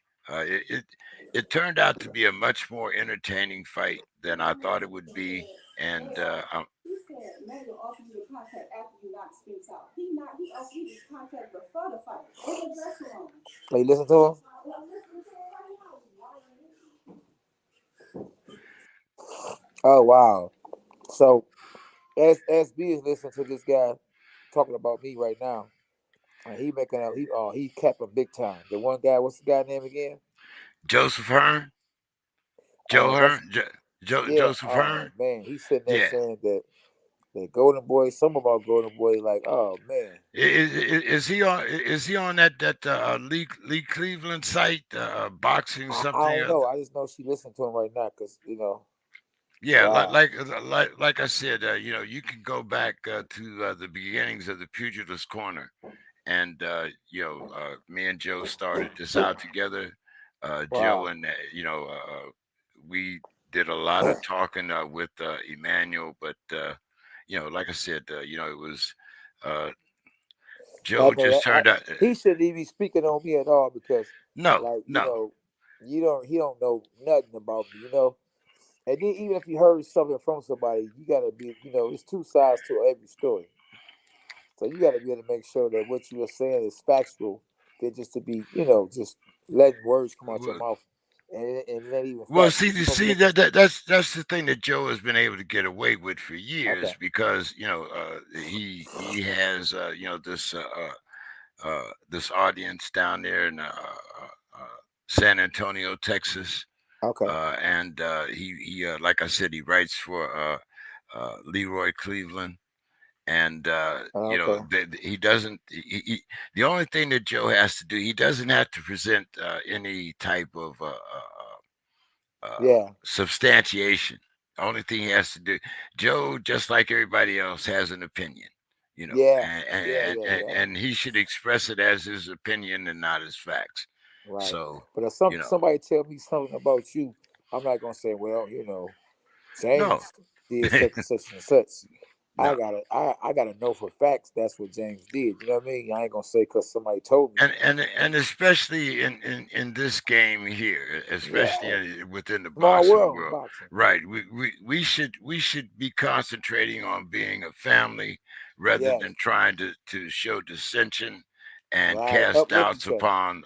it turned out to be a much more entertaining fight than I thought it would be, and So you listen to him? Oh wow. So SB is listening to this guy talking about me right now. And he making out he capping big time. The one guy, what's the guy name again? Joseph Hearn, Joe That's Hearn, yeah. Joseph Oh Hearn, man, he's sitting there yeah. saying that Golden Boy, some of our Golden Boy, like, oh man, Is he on that Lee Cleveland site, boxing I something? don't know. I just know she listened to him right now because Yeah, wow, like I said, you can go back to the beginnings of the Pugilist Corner, and me and Joe started this out together. Joe Wow. and we did a lot of talking with Emmanuel, but like I said, it was uh, I Joe know just that turned out. he shouldn't even be speaking on me at all because, No, like, no. you don't he don't know nothing about me, And then even if you heard something from somebody, you gotta be, it's two sides to every story. So you gotta be able to make sure that what you are saying is factual, than just to be, just letting words come out your Well, mouth and not even well, factual. see, You're to supposed to see look at. that's the thing that Joe has been able to get away with for Okay. years because he has this audience down there in San Antonio, Texas, Okay. and he like I said, he writes for Leroy Cleveland, and Okay. he doesn't. The only thing that Joe has to do, he doesn't have to present any type of Yeah. substantiation. The only thing he has to do, Joe, just like everybody else, has an opinion, Yeah. and Yeah. Yeah. Yeah. he should express it as his opinion and not as facts. Right. So, But if you know, somebody tell me something about you, I'm not gonna say, well, no, James did such and such and such. no. I gotta know for facts that's what James did. You know what I mean? I ain't gonna say because somebody told me. And especially in this game here, Yeah. especially within the Small boxing world in world, boxing. right? We should be concentrating on being a family rather Yes. than trying to show dissension and Right. cast Uplift doubts each other. upon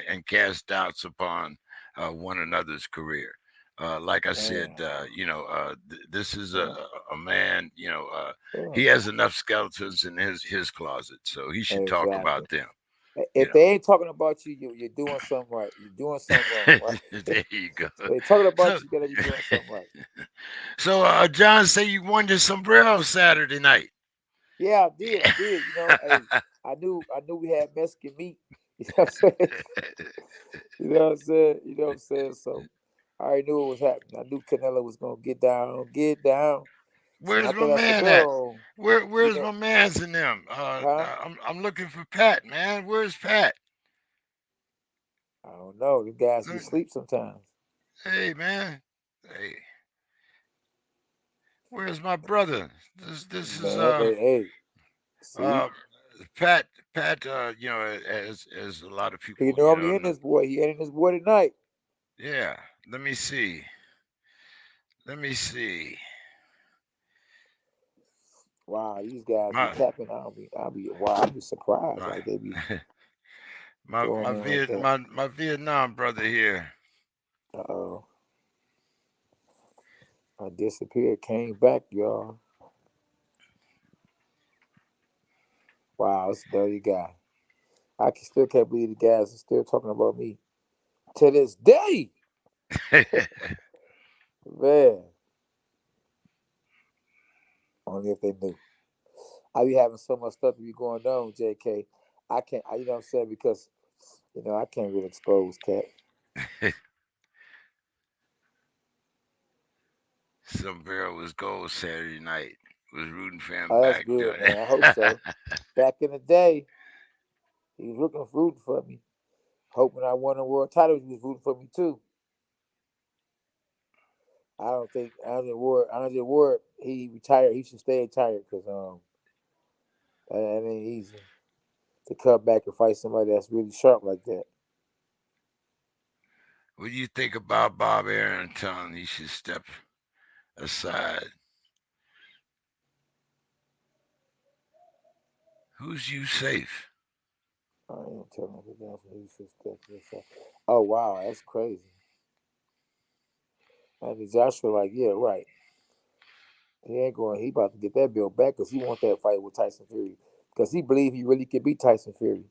and cast doubts upon one another's career. Like I said, Man. this is Yeah. a man. Yeah. He has enough skeletons in his closet, so he should talk Exactly. about them. You If they ain't talking about you, you're doing something right. You're doing something wrong, know. right? There you go. They talking So, about you, you gotta be doing something right. John, say you won your sombrero Saturday night. Yeah, I did. I did. Hey, I knew we had Mexican meat. You know what I'm saying? You know what I'm saying? You know what I'm saying? So I already knew what was happening. I knew Canelo was gonna get down, get down. So when I Where's my throw that man at? sombrero on, you Where's know, my man's in them? huh? I'm looking for Pat, man. Where's Pat? I don't know. The guys be Look, asleep sometimes. hey, man. Hey, where's my brother? This is Man, hey, see, uh Pat. Pat, as a lot of he people, normally in this boy. He ain't in this boy tonight. yeah. Let me see. Let me see. Wow, these guys be My tapping. I'll be surprised. my Like they be my going my in like Viet that. my Vietnam brother here. Uh-oh. I disappeared, came back, y'all. Wow, it's a dirty guy. Still can't believe the guys are still talking about me to this day. Man, only if they knew. I be having so much stuff to be going on, JK. I can't, you know what I'm saying? Because, I can't really expose Cat. Sombrero was gold Saturday night. Was rooting for him Oh, that's back good, doing man. I hope it. so. Back in the day, he was rooting for me. Hoping I won the world title, he was rooting for me too. I don't think Andre Ward, he retired. He should stay retired because that ain't easy to come back and fight somebody that's really sharp like that. What do you think about Bob Aaron telling he should step aside? Who's you safe? I ain't telling the guys he should step this up. Oh wow, that's crazy. And Joshua like, yeah, right. He ain't going. He about to get that bill back because he want that fight with Tyson Fury because he believe he really could beat Tyson Fury.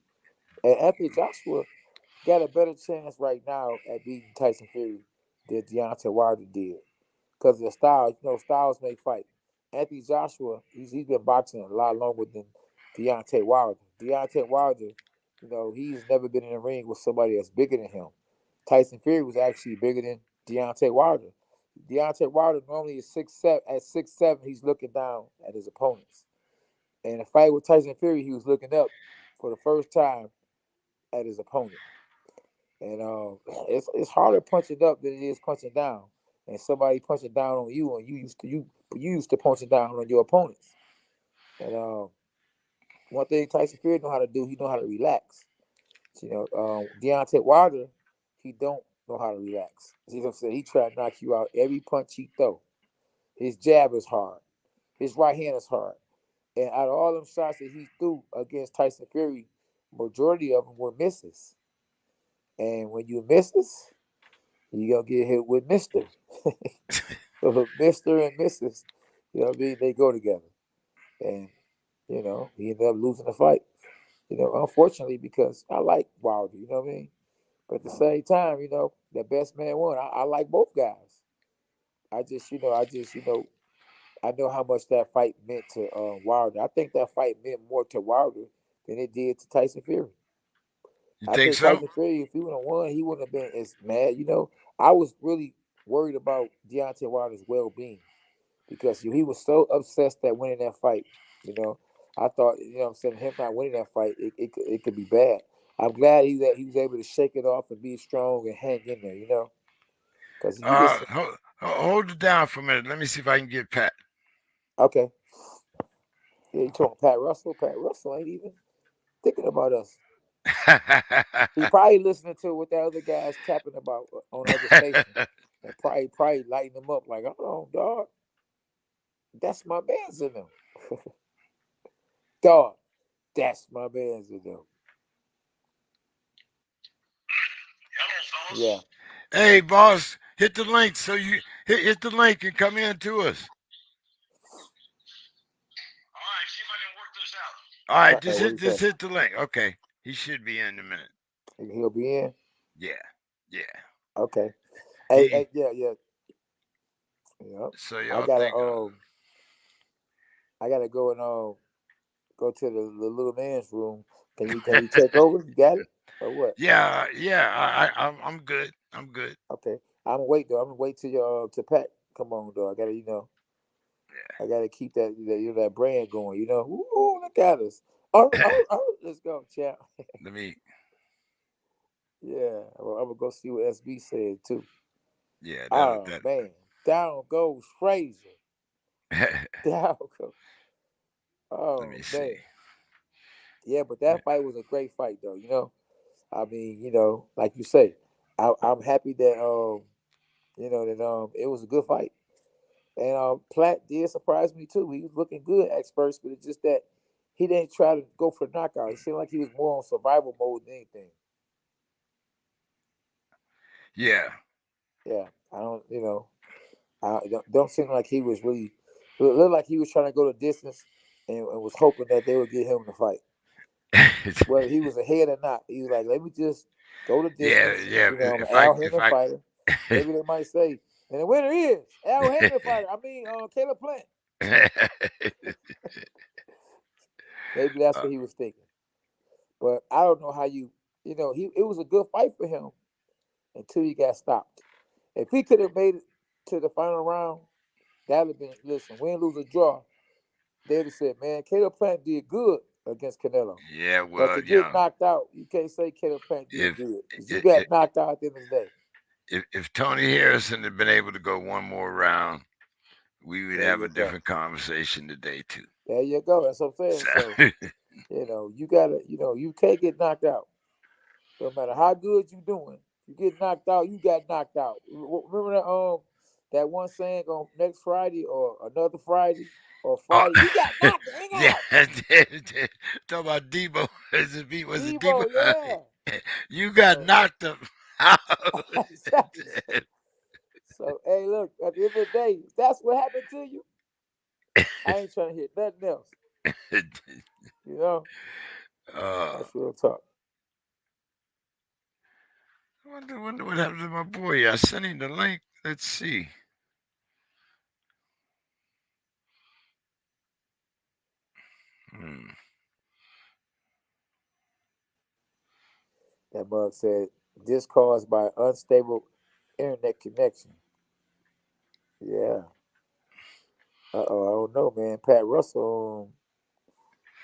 And Anthony Joshua got a better chance right now at beating Tyson Fury than Deontay Wilder did because of the style. Styles make fight. Anthony Joshua, he's been boxing a lot longer than Deontay Wilder. Deontay Wilder, he's never been in a ring with somebody that's bigger than him. Tyson Fury was actually bigger than Deontay Wilder. Deontay Wilder normally is 6'7". At 6'7", he's looking down at his opponents. And in the fight with Tyson Fury, he was looking up for the first time at his opponent. And it's harder punching up than it is punching down. And somebody punching down on you, and you used to punching down on your opponents. And one thing Tyson Fury know how to do, he know how to relax. You know, Deontay Wilder, he don't know how to relax. You know what I'm saying? He try to knock you out every punch he throw. His jab is hard. His right hand is hard. And out of all them shots that he threw against Tyson Fury, majority of them were misses. And when you misses, you gonna get hit with Mister. So Mister and Mrs. You know what I mean? They go together. And, he ended up losing the fight. Unfortunately, because I like Wilder, you know what I mean? But at the same time, the best man won. I like both guys. I know how much that fight meant to Wilder. I think that fight meant more to Wilder than it did to Tyson Fury. You I think think so? Tyson Fury, if he would have won, he wouldn't have been as mad. I was really worried about Deontay Wilder's well-being because he was so obsessed at winning that fight. You know, I thought, what I'm saying, him not winning that fight, it could be bad. I'm glad he was able to shake it off and be strong and hang in there. Because you listen, Hold it down for a minute. Let me see if I can get Pat. okay, yeah, you talking Pat Russell? Pat Russell ain't even thinking about us. He probably listening to what the other guys tapping about on other stations, and probably lighting them up like, hold on, dog, that's my man's in them, dog, that's my man's in them. Yeah, Hey, boss, hit the link so you hit the link and come in to us. All right, what he say? just hit the link. Okay, he should be in a minute. He'll be in. Yeah, yeah. Okay. He Yeah, yeah, yeah. so I y'all gotta think I gotta go and go to the little man's room. Can you take over? You got it or what? yeah. I'm good. I'm good. Okay. I'm gonna wait though. I'm gonna wait till to Pat come on though. I gotta I gotta keep that brand going. Ooh, look at us. Let's go, champ. Let me. Yeah, well, I'm gonna go see what SB said too. Yeah, Oh that. man, down goes Frazier. Down goes. Let me Oh see. man, yeah, but that fight was a great fight though. I mean, like you say, I'm happy that it was a good fight. And Platt did surprise me too. He was looking good at first, but it's just that he didn't try to go for the knockout. It seemed like he was more on survival mode than anything. Yeah, Yeah, I don't, I don't seem like he was really. It looked like he was trying to go the distance and was hoping that they would get him to fight. Whether he was ahead or not, he was like, "Let me just go the distance." yeah. I'm an If Al if Hammond I fighter. Maybe they might say, and the winner is Al Hammond fighter. I mean, Caleb Plant. Maybe that's uh, what he was thinking. But I don't know how it was a good fight for him until he got stopped. If he could have made it to the final round, that'd have been listen, win, lose, or draw. They'd have said, man, Caleb Plant did good against Canelo. yeah, But well, to get knocked out, you can't say Caleb Plant did if good because you if got knocked out at the end of the day. if Tony Harrison had been able to go one more round, we would There have you a go. different conversation today too. There you go. That's what I'm saying. So, So, you gotta, you can't get knocked out. No matter how good you doing, you get knocked out, you got knocked out. Remember that one saying on next Friday or another Friday or oh, Friday, you got knocked the yeah, out. talk about Debo. Was it Debo? Debo, yeah. You got So knocked the out. exactly. So hey, look, at the end of the day, if that's what happened to you, I ain't trying to hear nothing else. You know? uh, That's real talk. wonder what happened to my boy. I sent him the link. Let's see. Hmm. That mug said this caused by unstable internet connection. Yeah. I don't know, man. Pat Russell,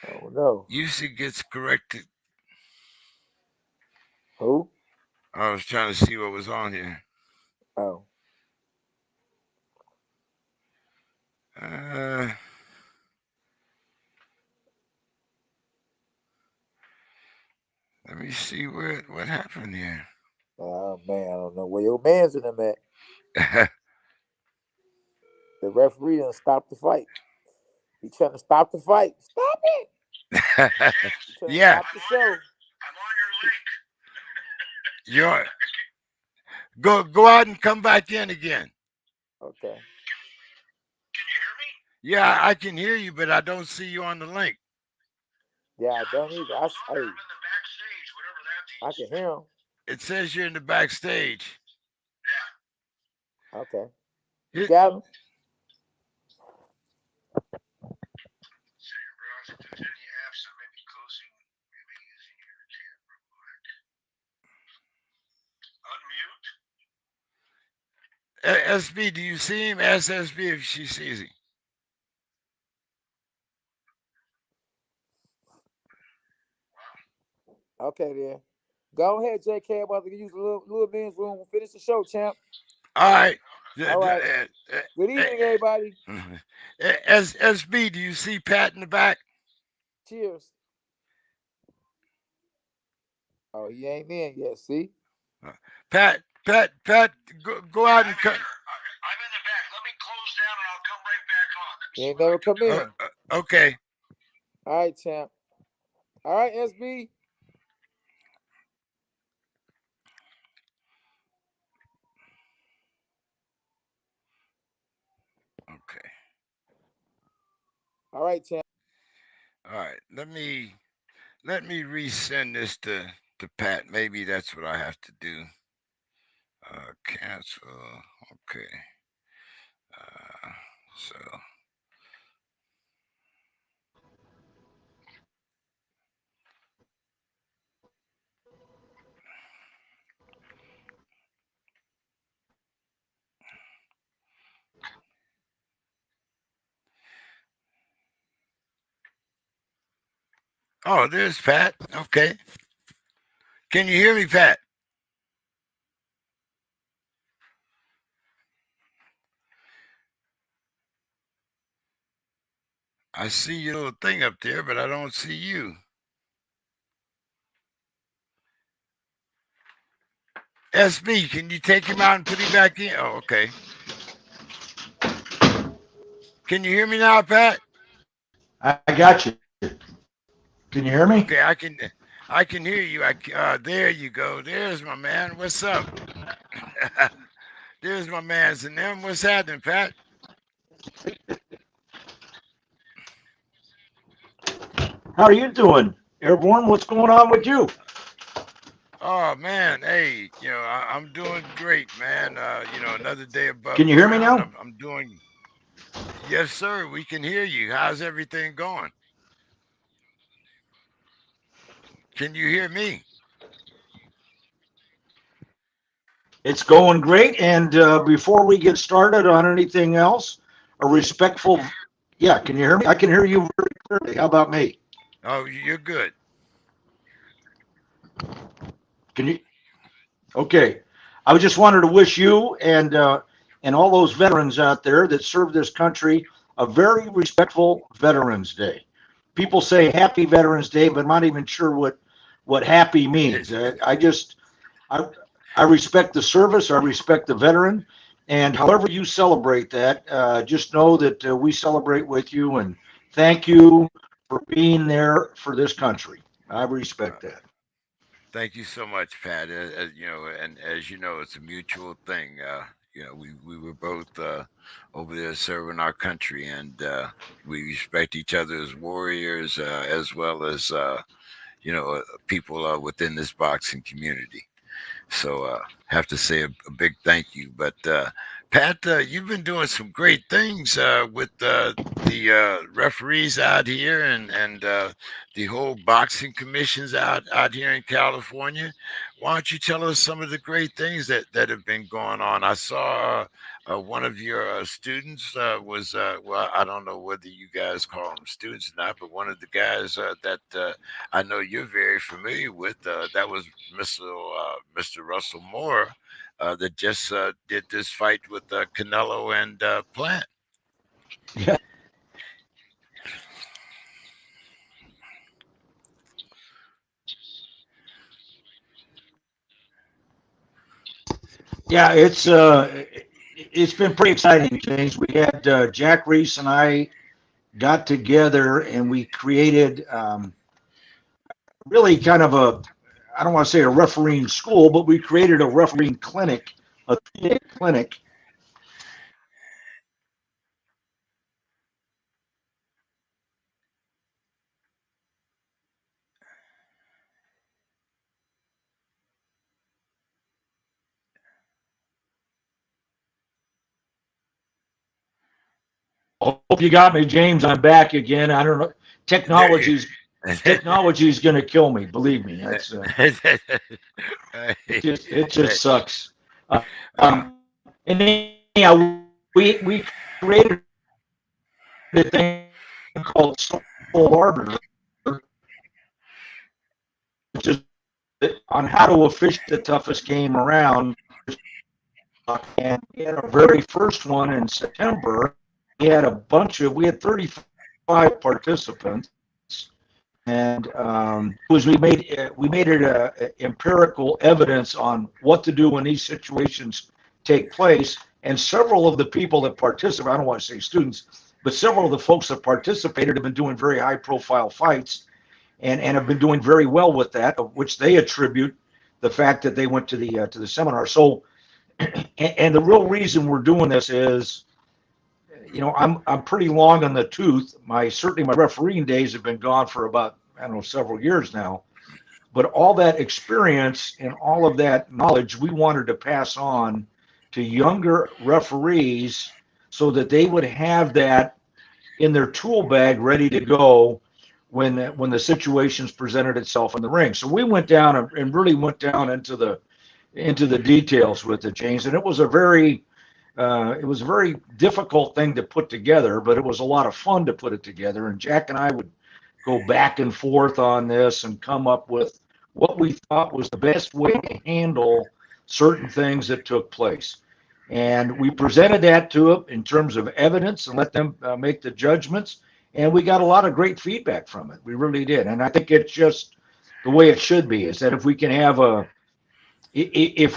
Oh no. Usually gets corrected. Who? I was trying to see what was on here. Oh. Uh, Let me see what happened here. Oh man, I don't know where your man's in them at. The referee done stop the fight. He trying to stop the fight. Stop it! He trying to Yeah, stop the show. you're go out and come back in again. Okay. Yeah, I can hear you, but I don't see you on the link. Yeah, I don't either. Hey, I can hear him. It says you're in the backstage. Okay. You It, got him? SB, do you see him? Ask SB if she sees him. Okay then. Go ahead, JK. I'm about to use a little man's room. Finish the show, champ. All right. All right. Good evening, everybody. SB, do you see Pat in the back? Cheers. Oh, he ain't in yet. See? Uh, Pat, go out and cut. He ain't never come in. Okay. All right, champ. All right, SB. Okay. All right, champ. All right. Let me resend this to Pat. Maybe that's what I have to do. Cancel. Okay. So oh, there's Pat. Okay. Can you hear me, Pat? I see your little thing up there, but I don't see you. SB, can you take him out and put him back in? Oh, okay. Can you hear me now, Pat? I got you. Can you hear me? Okay, I can hear you. There you go. There's my man. What's up? There's my man's and them. What's happening, Pat? How are you doing, Airborne? What's going on with you? Oh man, hey, I'm doing great, man. Another day Can above you hear me ground. now? I'm doing. Yes, sir. We can hear you. How's everything going? Can you hear me? It's going great. And before we get started on anything else, a respectful, yeah, can you hear me? I can hear you very clearly. How about me? Oh, you're good. Can you? Okay. I just wanted to wish you and all those veterans out there that serve this country a very respectful Veterans Day. People say Happy Veterans Day, but I'm not even sure what happy means. I I respect the service. I respect the veteran, and however you celebrate that, just know that we celebrate with you and thank you for being there for this country. I Uh, respect that. Thank you so much, Pat. And as you know, it's a mutual thing. We were both over there serving our country, and we respect each other as warriors, as well as people within this boxing community. So have to say a big thank you. But Pat, you've been doing some great things with the referees out here and the whole boxing commissions out here in California. Why don't you tell us some of the great things that have been going on? one of your students was well, I don't know whether you guys call them students or not, but one of the guys that I know you're very familiar with, that was Mr. Russell Moore, that just did this fight with Canelo and Plant. Yeah, it's been pretty exciting, James. We had Jack Reese and I got together and we created really kind of a, I don't want to say a refereeing school, but we created a refereeing clinic, a 3-day clinic. Hope you got me, James. I'm back again. I don't know. There you. Technology is going to kill me. Believe me. That's it. Just sucks. And anyhow, we created a thing called Soul Arbiter, which is on how to officiate the toughest game around. And we had our very first one in September. We had 35 participants, and we made it empirical evidence on what to do when these situations take place. And several of the people that participate, I don't want to say students, but several of the folks that participated have been doing very high profile fights and have been doing very well with that, of which they attribute the fact that they went to the seminar. So, and the real reason we're doing this is, I'm pretty long on the tooth. Certainly my refereeing days have been gone for about, I don't know, several years now. But all that experience and all of that knowledge we wanted to pass on to younger referees so that they would have that in their tool bag ready to go when the situations presented itself in the ring. So we went down and really went down into the details with it, James, and it was a very difficult thing to put together, but it was a lot of fun to put it together. And Jack and I would go back and forth on this and come up with what we thought was the best way to handle certain things that took place. And we presented that to them in terms of evidence and let them make the judgments. And we got a lot of great feedback from it. We really did. And I think it's just the way it should be, is that if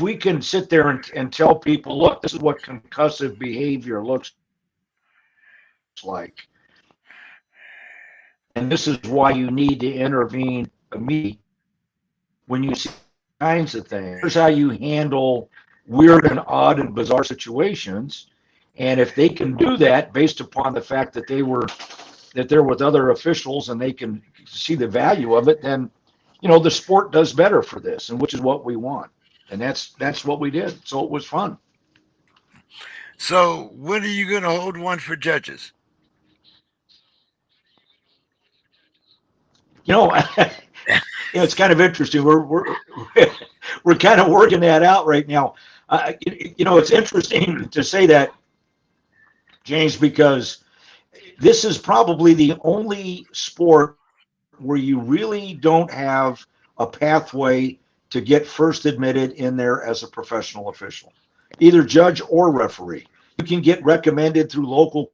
we can sit there and tell people, look, this is what concussive behavior looks like, and this is why you need to intervene immediately when you see kinds of things. Here's how you handle weird and odd and bizarre situations. And if they can do that based upon the fact that they're with other officials and they can see the value of it, then the sport does better for this, and which is what we want. And that's what we did. So it was fun. So when are you going to hold one for judges? You know, it's kind of interesting. We're kind of working that out right now. It's interesting to say that, James, because this is probably the only sport where you really don't have a pathway to get first admitted in there as a professional official, either judge or referee. You can get recommended through local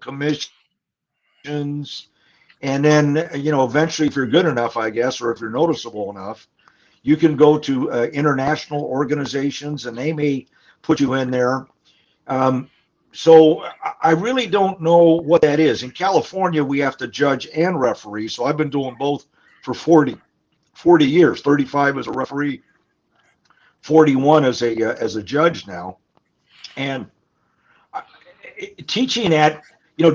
commissions, and then eventually, if you're good enough, I guess, or if you're noticeable enough, you can go to international organizations, and they may put you in there. So I really don't know what that is. In California, we have to judge and referee. So I've been doing both for 40 years, 35 as a referee, 41 as a judge now. And teaching at,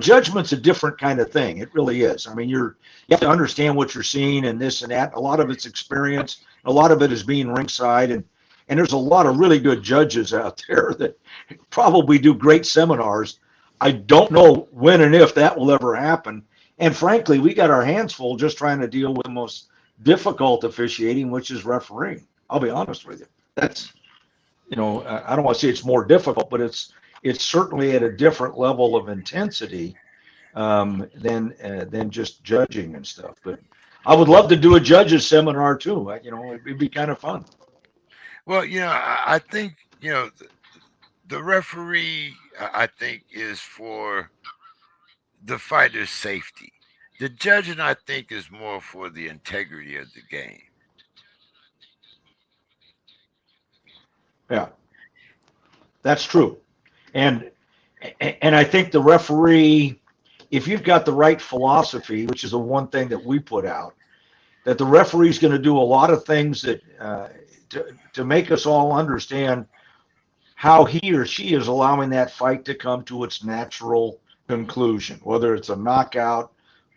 judgment's a different kind of thing. It really is. I mean, you have to understand what you're seeing and this and that. A lot of it's experience. A lot of it is being ringside. And there's a lot of really good judges out there that probably do great seminars. I don't know when and if that will ever happen. And frankly, we got our hands full just trying to deal with the most difficult officiating, which is refereeing. I'll be honest with you. That's, I don't want to say it's more difficult, but it's certainly at a different level of intensity than just judging and stuff. But I would love to do a judges seminar too. It'd be kind of fun. Well, I think the referee, I think, is for the fighter's safety. The judging, I think, is more for the integrity of the game. Yeah, that's true. And and I think the referee, if you've got the right philosophy, which is the one thing that we put out, that the referee is going to do a lot of things that to make us all understand how he or she is allowing that fight to come to its natural conclusion, whether it's a knockout,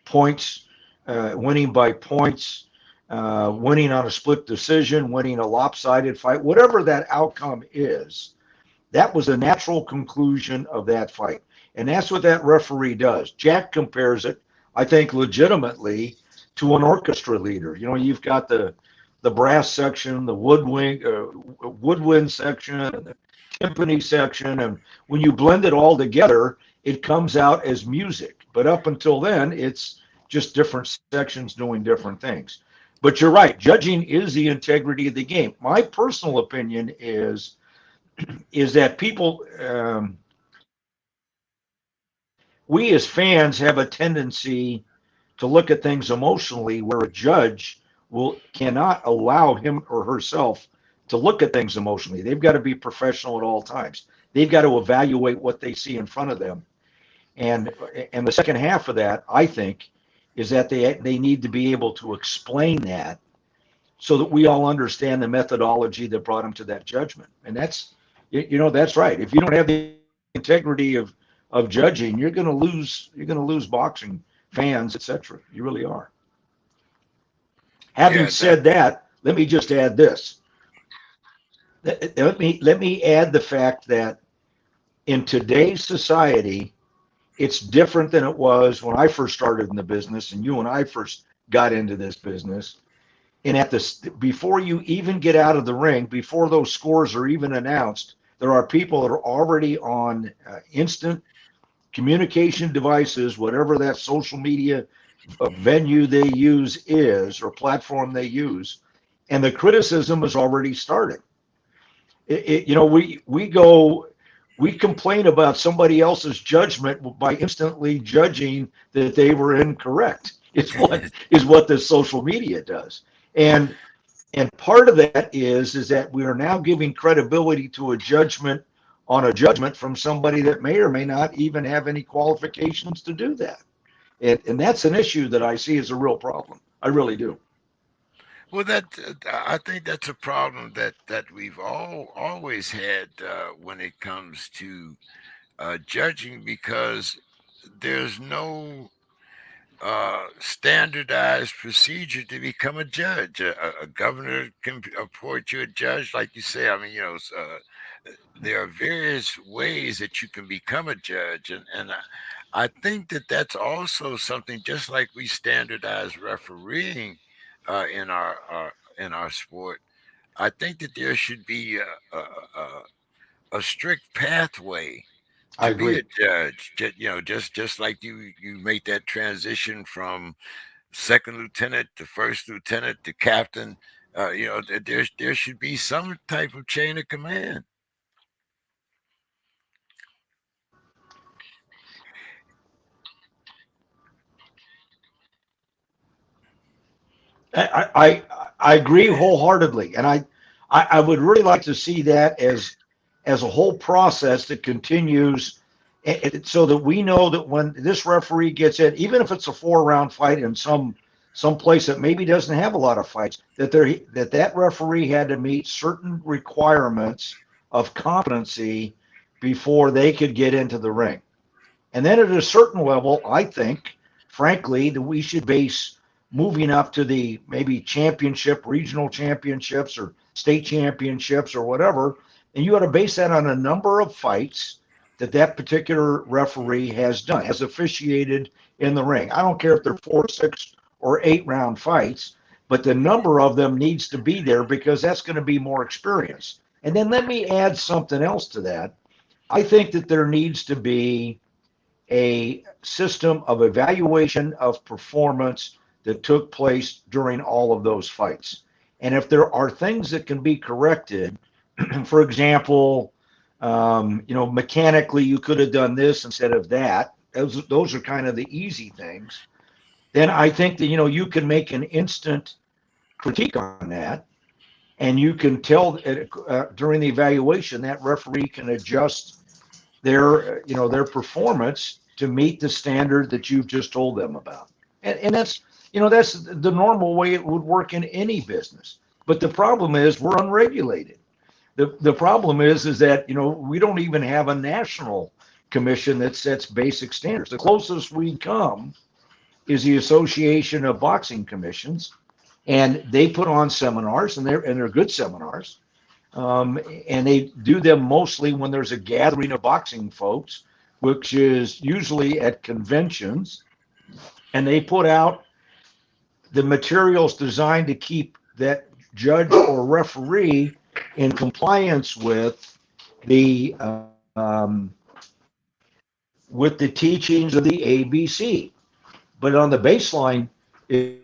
points, winning by points, winning on a split decision, winning a lopsided fight, whatever that outcome is. That was a natural conclusion of that fight. And that's what that referee does. Jack compares it, I think, legitimately to an orchestra leader. You've got the brass section, the woodwind section, and the timpani section, and when you blend it all together, it comes out as music. But up until then, it's just different sections doing different things. But you're right, judging is the integrity of the game. My personal opinion is that people, we as fans have a tendency to look at things emotionally, where a judge cannot allow him or herself to look at things emotionally. They've got to be professional at all times. They've got to evaluate what they see in front of them. And and the second half of that, I think, is that they need to be able to explain that so that we all understand the methodology that brought them to that judgment. And that's right. If you don't have the integrity of judging, you're going to lose boxing fans, etc. You really are. Having Yeah, that said that, let me just add this. Let me add the fact that in today's society, it's different than it was when I first started in the business and you and I first got into this business. And before you even get out of the ring, before those scores are even announced, there are people that are already on instant communication devices, whatever that social media venue they use is, or platform they use, and the criticism is already started. We complain about somebody else's judgment by instantly judging that they were incorrect. Is what the social media does. And part of that is that we are now giving credibility to a judgment on a judgment from somebody that may or may not even have any qualifications to do that. And that's an issue that I see as a real problem. I really do. well, that I think that's a problem that we've always had when it comes to judging, because there's no standardized procedure to become a judge. A governor can appoint you a judge, like you say. I mean, there are various ways that you can become a judge, and I think that that's also something, just like we standardize refereeing in our sport. I think that there should be a strict pathway I to be a agree. judge. Just like you make that transition from second lieutenant to first lieutenant to captain. There should be some type of chain of command. I agree wholeheartedly, and I would really like to see that as a whole process that continues, so that we know that when this referee gets in, even if it's a 4 round fight in some place that maybe doesn't have a lot of fights, that referee had to meet certain requirements of competency before they could get into the ring. And then at a certain level, I think, frankly, that we should base moving up to the maybe championship, regional championships, or state championships, or whatever. And you ought to base that on a number of fights that particular referee has done, has officiated in the ring. I don't care if they're 4, 6, or 8 round fights, but the number of them needs to be there, because that's going to be more experience. And then let me add something else to that. I think that there needs to be a system of evaluation of performance that took place during all of those fights. And if there are things that can be corrected, for example, mechanically you could have done this instead of that. Those are kind of the easy things. Then I think that you can make an instant critique on that, and you can tell during the evaluation that referee can adjust their performance to meet the standard that you've just told them about. And that's the normal way it would work in any business. But the problem is we're unregulated. The problem is that we don't even have a national commission that sets basic standards. The closest we come is the Association of Boxing Commissions, and they put on seminars, and they're good seminars. And they do them mostly when there's a gathering of boxing folks, which is usually at conventions. And they put out the materials designed to keep that judge or referee in compliance the with the teachings of the ABC. But on the baseline, is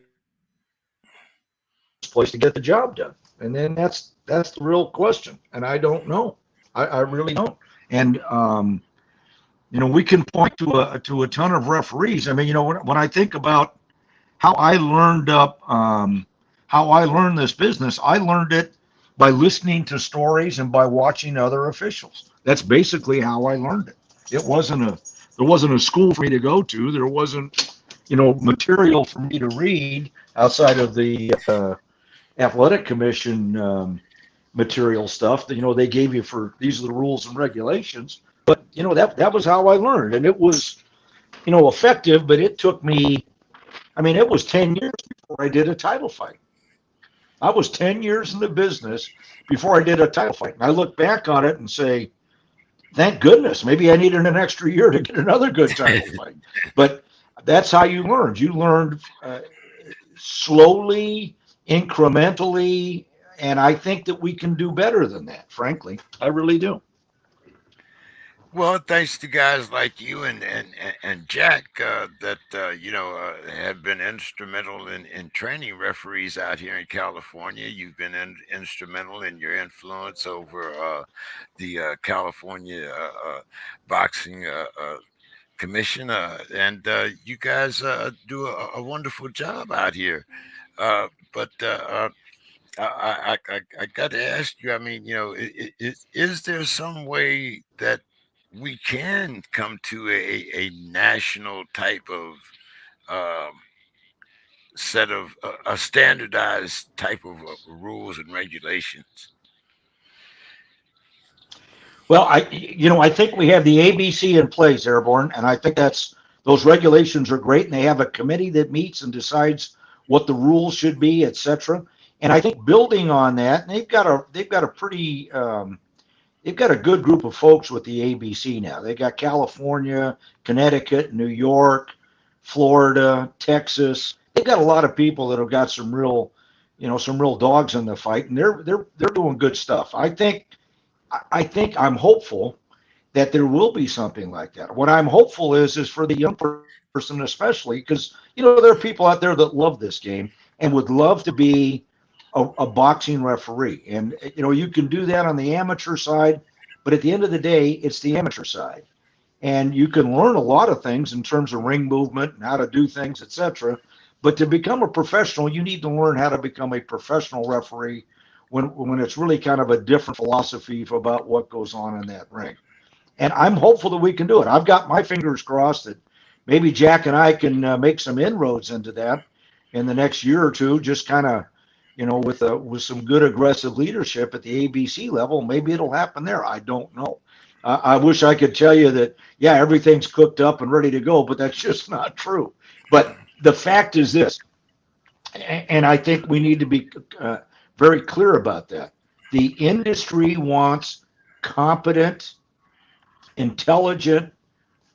the best place to get the job done? And then that's the real question. And I don't know. I really don't. And we can point to a ton of referees. I mean, when I think about how I learned how I learned this business, I learned it by listening to stories and by watching other officials. That's basically how I learned it. There wasn't a school for me to go to. There wasn't material for me to read outside of the athletic commission material stuff that they gave you for these are the rules and regulations. But that was how I learned, and it was effective. But it took me, I mean, it was 10 years before I did a title fight. I was 10 years in the business before I did a title fight. And I look back on it and say, thank goodness. Maybe I needed an extra year to get another good title fight. But that's how you learned. You learned slowly, incrementally, and I think that we can do better than that, frankly. I really do. Well, thanks to guys like you and Jack that have been instrumental in training referees out here in California. You've been instrumental in your influence over the California boxing commission, and you guys do a wonderful job out here. But I got to ask you. I mean, is there some way that we can come to a national type of um, set of a standardized type of rules and regulations? Well, I think we have the ABC in place, Airborne, and I think those regulations are great, and they have a committee that meets and decides what the rules should be, et cetera. And I think building on that, and they've got a pretty they've got a good group of folks with the ABC now. They got California, Connecticut, New York, Florida, Texas. They've got a lot of people that have got some real dogs in the fight, and they're doing good stuff. I think I'm hopeful that there will be something like that. What I'm hopeful is for the young person especially, because there are people out there that love this game and would love to be a boxing referee. And you can do that on the amateur side, but at the end of the day, it's the amateur side. And you can learn a lot of things in terms of ring movement and how to do things, etc. But to become a professional, you need to learn how to become a professional referee when it's really kind of a different philosophy about what goes on in that ring. And I'm hopeful that we can do it. I've got my fingers crossed that maybe Jack and I can make some inroads into that in the next year or two, just kind of, with some good aggressive leadership at the ABC level. Maybe it'll happen there. I don't know. I wish I could tell you that, yeah, everything's cooked up and ready to go, but that's just not true. But the fact is this, and I think we need to be very clear about that. The industry wants competent, intelligent,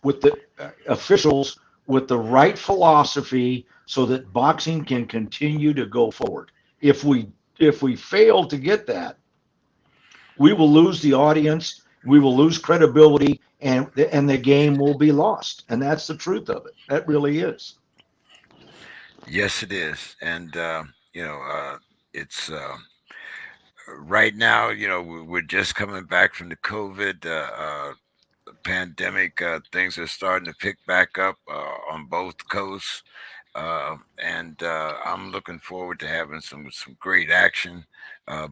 with the officials with the right philosophy so that boxing can continue to go forward. If we fail to get that, we will lose the audience we will lose credibility, and the game will be lost. And that's the truth of it. That really is. Yes, it is, and it's right now. We're just coming back from the COVID pandemic. Things are starting to pick back up on both coasts, and I'm looking forward to having some great action,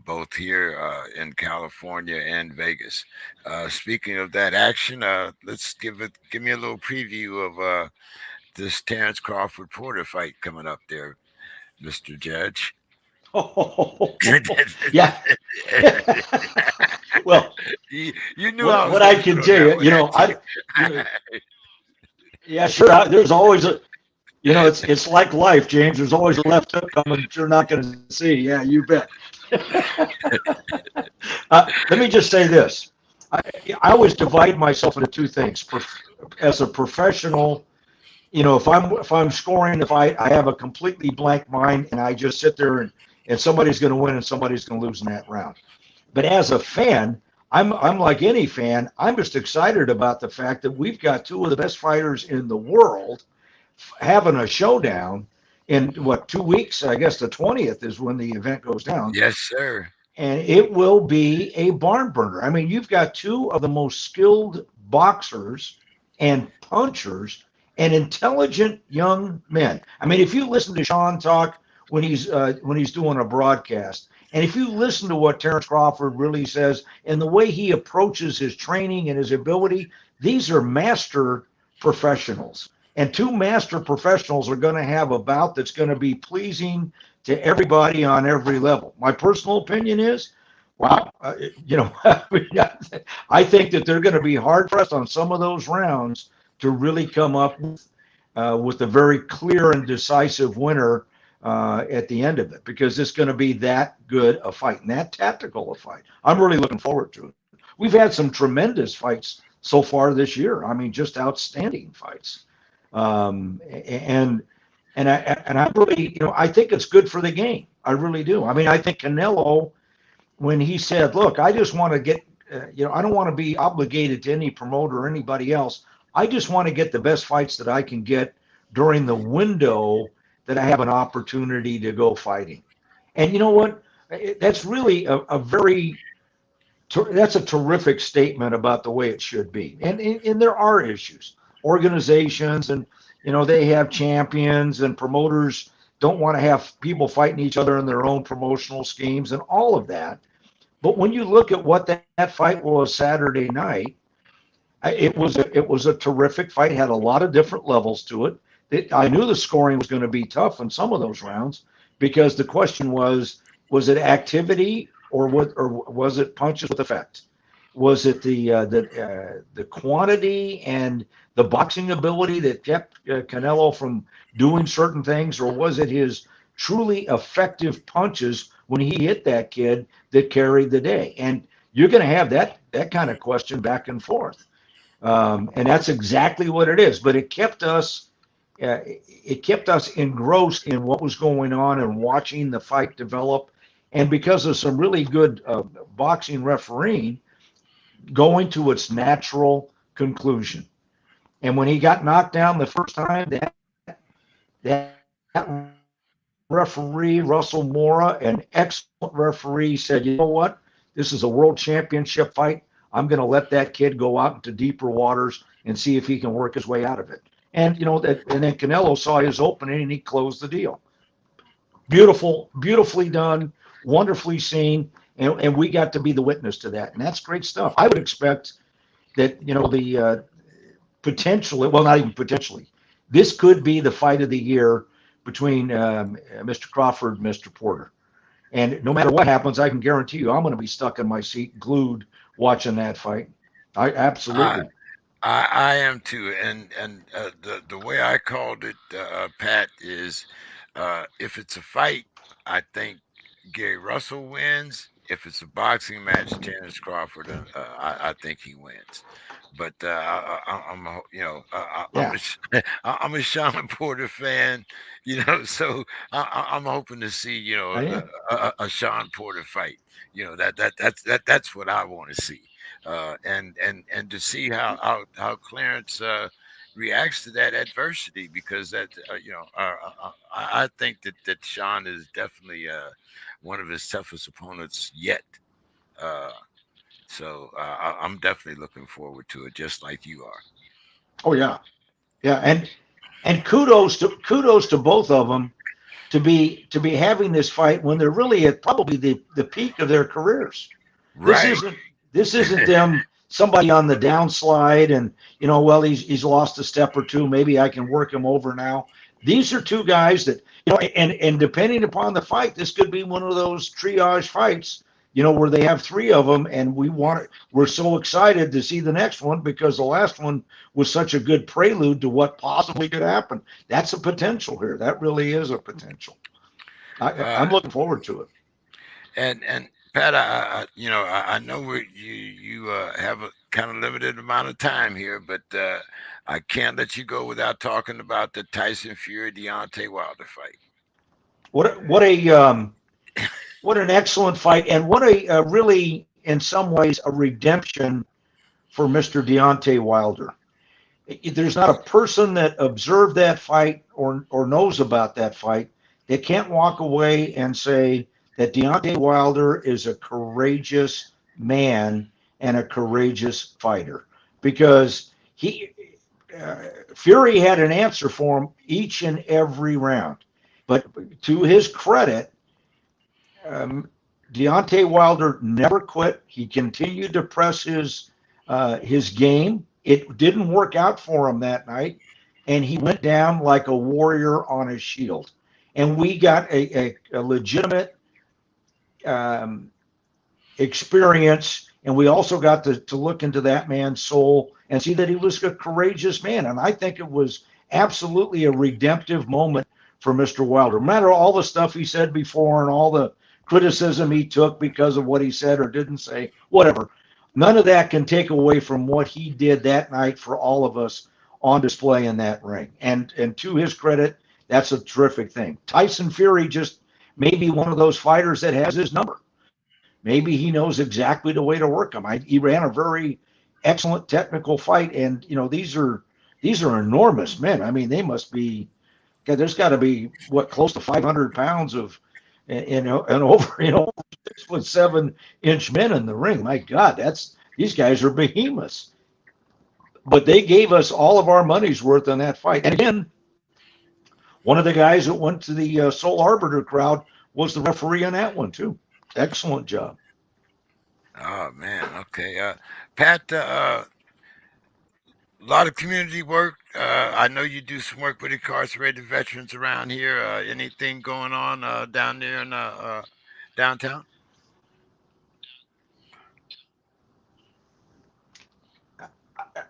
both here in California and Vegas. Speaking of that action, let's give me a little preview of this Terrence Crawford Porter fight coming up there, Mr. Judge. Yeah. Well, You knew I what was I going to can throw tell that you, one at you. you know, yeah, sure. There's always a, it's like life, James. There's always a left hook coming that you're not going to see. Yeah, you bet. Let me just say this. I, I always divide myself into two things. As a professional, if I'm scoring the fight, I have a completely blank mind and I just sit there and somebody's going to win and somebody's going to lose in that round. But as a fan, I'm like any fan. I'm just excited about the fact that we've got two of the best fighters in the world having a showdown in what 2 weeks. I guess the 20th is when the event goes down, Yes, sir. and it will be a barn burner. I mean, you've got two of the most skilled boxers and punchers and intelligent young men. I mean, if you listen to Sean talk when he's doing a broadcast, and if you listen to what Terrence Crawford really says and the way he approaches his training and his ability, these are master professionals. And two master professionals are going to have a bout that's going to be pleasing to everybody on every level. My personal opinion is, wow, I think that they're going to be hard pressed on some of those rounds to really come up with a very clear and decisive winner at the end of it, because it's going to be that good a fight and that tactical a fight. I'm really looking forward to it. We've had some tremendous fights so far this year. I mean, just outstanding fights. And I really, I think it's good for the game. I really do. I mean, I think Canelo, when he said, "Look, I just want to get, I don't want to be obligated to any promoter or anybody else. I just want to get the best fights that I can get during the window that I have an opportunity to go fighting." And you know what? That's really a very that's a terrific statement about the way it should be. And there are issues, organizations, and they have champions, and promoters don't want to have people fighting each other in their own promotional schemes and all of that. But when you look at what that fight was Saturday night, it was a terrific fight. It had a lot of different levels to it. I knew the scoring was going to be tough in some of those rounds, because the question was it activity, or was it punches with effect? Was it the quantity and the boxing ability that kept Canelo from doing certain things, or was it his truly effective punches when he hit that kid that carried the day? And you're going to have that kind of question back and forth, and that's exactly what it is. But it kept us engrossed in what was going on and watching the fight develop. And because of some really good boxing refereeing, going to its natural conclusion. And when he got knocked down the first time, that referee, Russell Mora, an excellent referee, said, "You know what? This is a world championship fight. I'm going to let that kid go out into deeper waters and see if he can work his way out of it." And then Canelo saw his opening and he closed the deal. Beautifully done, wonderfully seen, and we got to be the witness to that, and that's great stuff. I would expect that the potentially, well, not even potentially, this could be the fight of the year between Mr. Crawford and Mr. Porter. And no matter what happens, I can guarantee you I'm going to be stuck in my seat, glued, watching that fight. I I absolutely. I am too, and the way I called it, Pat, is if it's a fight, I think Gary Russell wins. if it's a boxing match, Terrence Crawford, I think he wins. But I'm I'm Yeah. I'm a Sean Porter fan, so I'm hoping to see I am. a Sean Porter fight. That's what I want to see, and to see how Clarence reacts to that adversity, because I think that Sean is definitely one of his toughest opponents yet. Uh, I'm definitely looking forward to it, just like you are. Oh yeah. Yeah. And kudos to both of them to be having this fight when they're really at probably the peak of their careers. This Right. isn't this isn't them somebody on the downslide and well he's lost a step or two, maybe I can work him over now. These are two guys that and depending upon the fight, this could be one of those triage fights, where they have three of them, and we're so excited to see the next one because the last one was such a good prelude to what possibly could happen. That's a potential here. That really is a potential. uh, I'm looking forward to it. and Pat, I know you have a kind of limited amount of time here, but I can't let you go without talking about the Tyson Fury Deontay Wilder fight. What an excellent fight, and what a really, in some ways, a redemption for Mr. Deontay Wilder. There's not a person that observed that fight or knows about that fight that can't walk away and say that Deontay Wilder is a courageous man and a courageous fighter, because he Fury had an answer for him each and every round. But to his credit, um, Deontay Wilder never quit. He continued to press his game. It didn't work out for him that night, and he went down like a warrior on his shield. And we got a legitimate um, experience, and we also got to look into that man's soul and see that he was a courageous man. And I think it was absolutely a redemptive moment for Mr. Wilder. No matter all the stuff he said before and all the criticism he took because of what he said or didn't say, whatever, none of that can take away from what he did that night for all of us on display in that ring. And to his credit, that's a terrific thing. Tyson Fury just may be one of those fighters that has his number. Maybe he knows exactly the way to work him. He ran a very excellent technical fight, and these are enormous men. I mean, they must be. God, there's got to be what close to 500 pounds of, and over 6'7" men in the ring. My God, these guys are behemoths. But they gave us all of our money's worth on that fight. And again, one of the guys that went to the Soul Arbiter crowd was the referee on that one too. Excellent job. Oh man, okay. Pat, a lot of community work. I know you do some work with incarcerated veterans around here. Anything going on down there in downtown?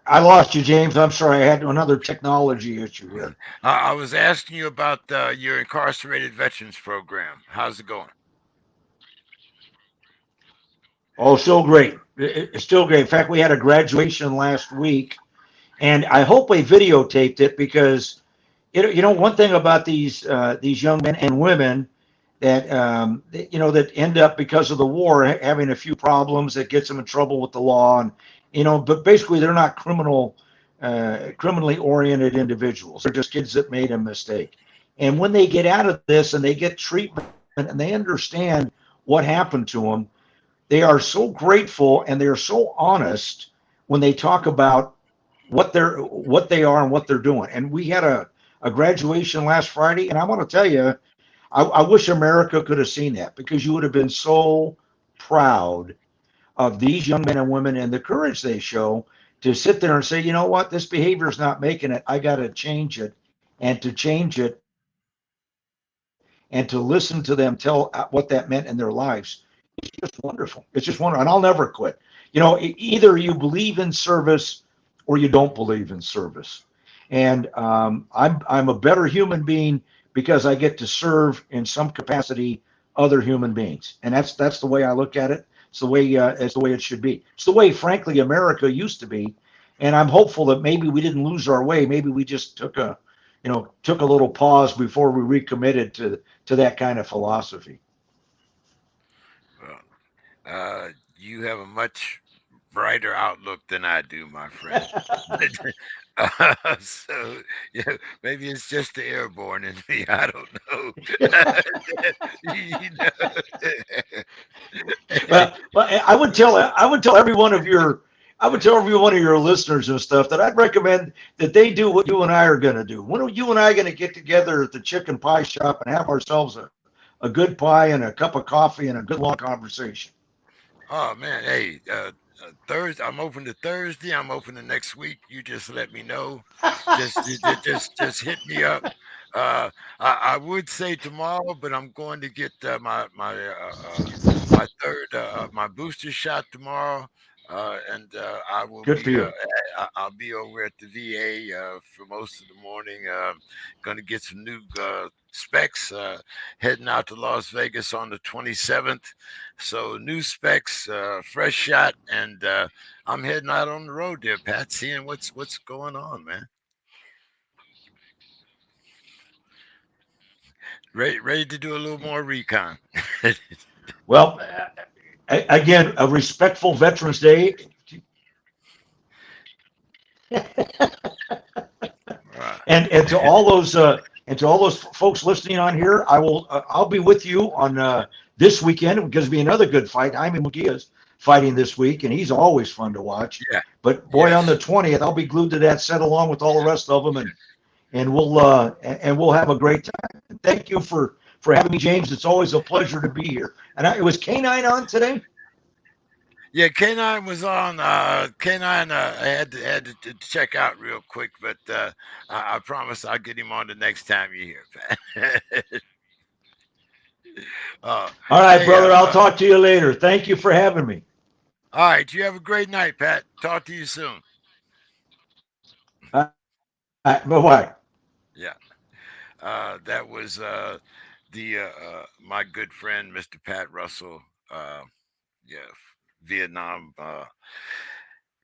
I lost you, James. I'm sorry. I had another technology issue here. I was asking you about your incarcerated veterans program. How's it going? Oh, still great. It's still great. In fact, we had a graduation last week, and I hope we videotaped it because one thing about these young men and women that end up because of the war having a few problems that gets them in trouble with the law, and but basically they're not criminally oriented individuals. They're just kids that made a mistake, and when they get out of this and they get treatment and they understand what happened to them, they are so grateful and they are so honest when they talk about what they are and what they're doing. And we had a graduation last Friday, and I want to tell you, I wish America could have seen that, because you would have been so proud of these young men and women and the courage they show to sit there and say, you know what, this behavior is not making it. I got to change it, and to change it and to listen to them tell what that meant in their lives. Just wonderful. It's just wonderful, and I'll never quit. Either you believe in service or you don't believe in service. And I'm a better human being because I get to serve in some capacity other human beings, and that's the way I look at it. It's the way it should be. It's the way, frankly, America used to be, and I'm hopeful that maybe we didn't lose our way. Maybe we just took a little pause before we recommitted to that kind of philosophy. Well, you have a much brighter outlook than I do, my friend. So yeah, maybe it's just the airborne in me. I don't know. You know. Well, I would tell every one of your I would tell every one of your listeners and stuff that I'd recommend that they do what you and I are going to do. When are you and I going to get together at the chicken pie shop and have ourselves a good pie and a cup of coffee and a good long conversation? Oh man, hey, Thursday. I'm open to Thursday. I'm open to next week. You just let me know. Just hit me up. I would say tomorrow, but I'm going to get my third my booster shot tomorrow, and I will Good for be you. I'll be over at the VA for most of the morning. Going to get some new specs. Heading out to Las Vegas on the 27th. So new specs, fresh shot, and I'm heading out on the road there, Pat, seeing what's going on, man. Ready to do a little more recon. Well, again, a respectful Veterans Day. Right. And to all those folks listening on here, I'll be with you on this weekend because it'll be another good fight. Jaime Mugia's fighting this week, and he's always fun to watch. Yeah. But boy, on the Yes. 20th, I'll be glued to that set along with all the rest of them, and we'll have a great time. Thank you for having me, James. It's always a pleasure to be here. And it was K9 on today. Yeah, K9 was on. K9, I had to check out real quick, but I promise I'll get him on the next time you're here, Pat. uh, All right, hey, brother. I'll talk to you later. Thank you for having me. all right. You have a great night, Pat. Talk to you soon. Bye bye. Yeah. That was the my good friend, Mr. Pat Russell. Yeah, Vietnam.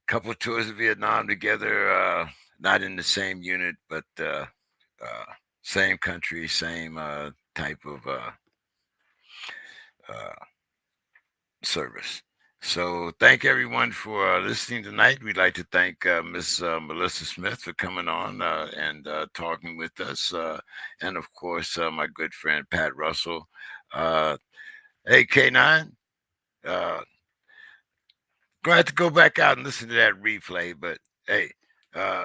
Couple of tours of Vietnam together. Not in the same unit, but uh, same country, same type of uh, service. So thank everyone for listening tonight. We'd like to thank Miss Melissa Smith for coming on and talking with us, and of course my good friend Pat Russell. Uh, hey K9, uh, glad to go back out and listen to that replay. But hey, uh,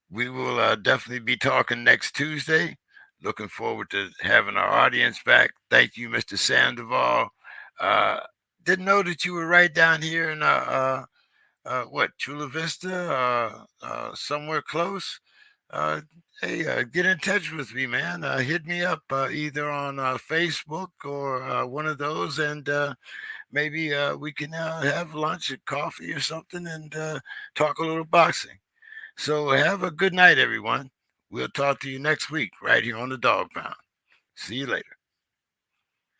we will definitely be talking next Tuesday. Looking forward to having our audience back. Thank you, Mr. Sandoval. Uh, didn't know that you were right down here in what, Chula Vista, somewhere close. Uh, hey, get in touch with me, man. Hit me up either on Facebook or one of those, and maybe we can have lunch or coffee or something and talk a little boxing. So have a good night, everyone. We'll talk to you next week right here on the Dog Pound. See you later.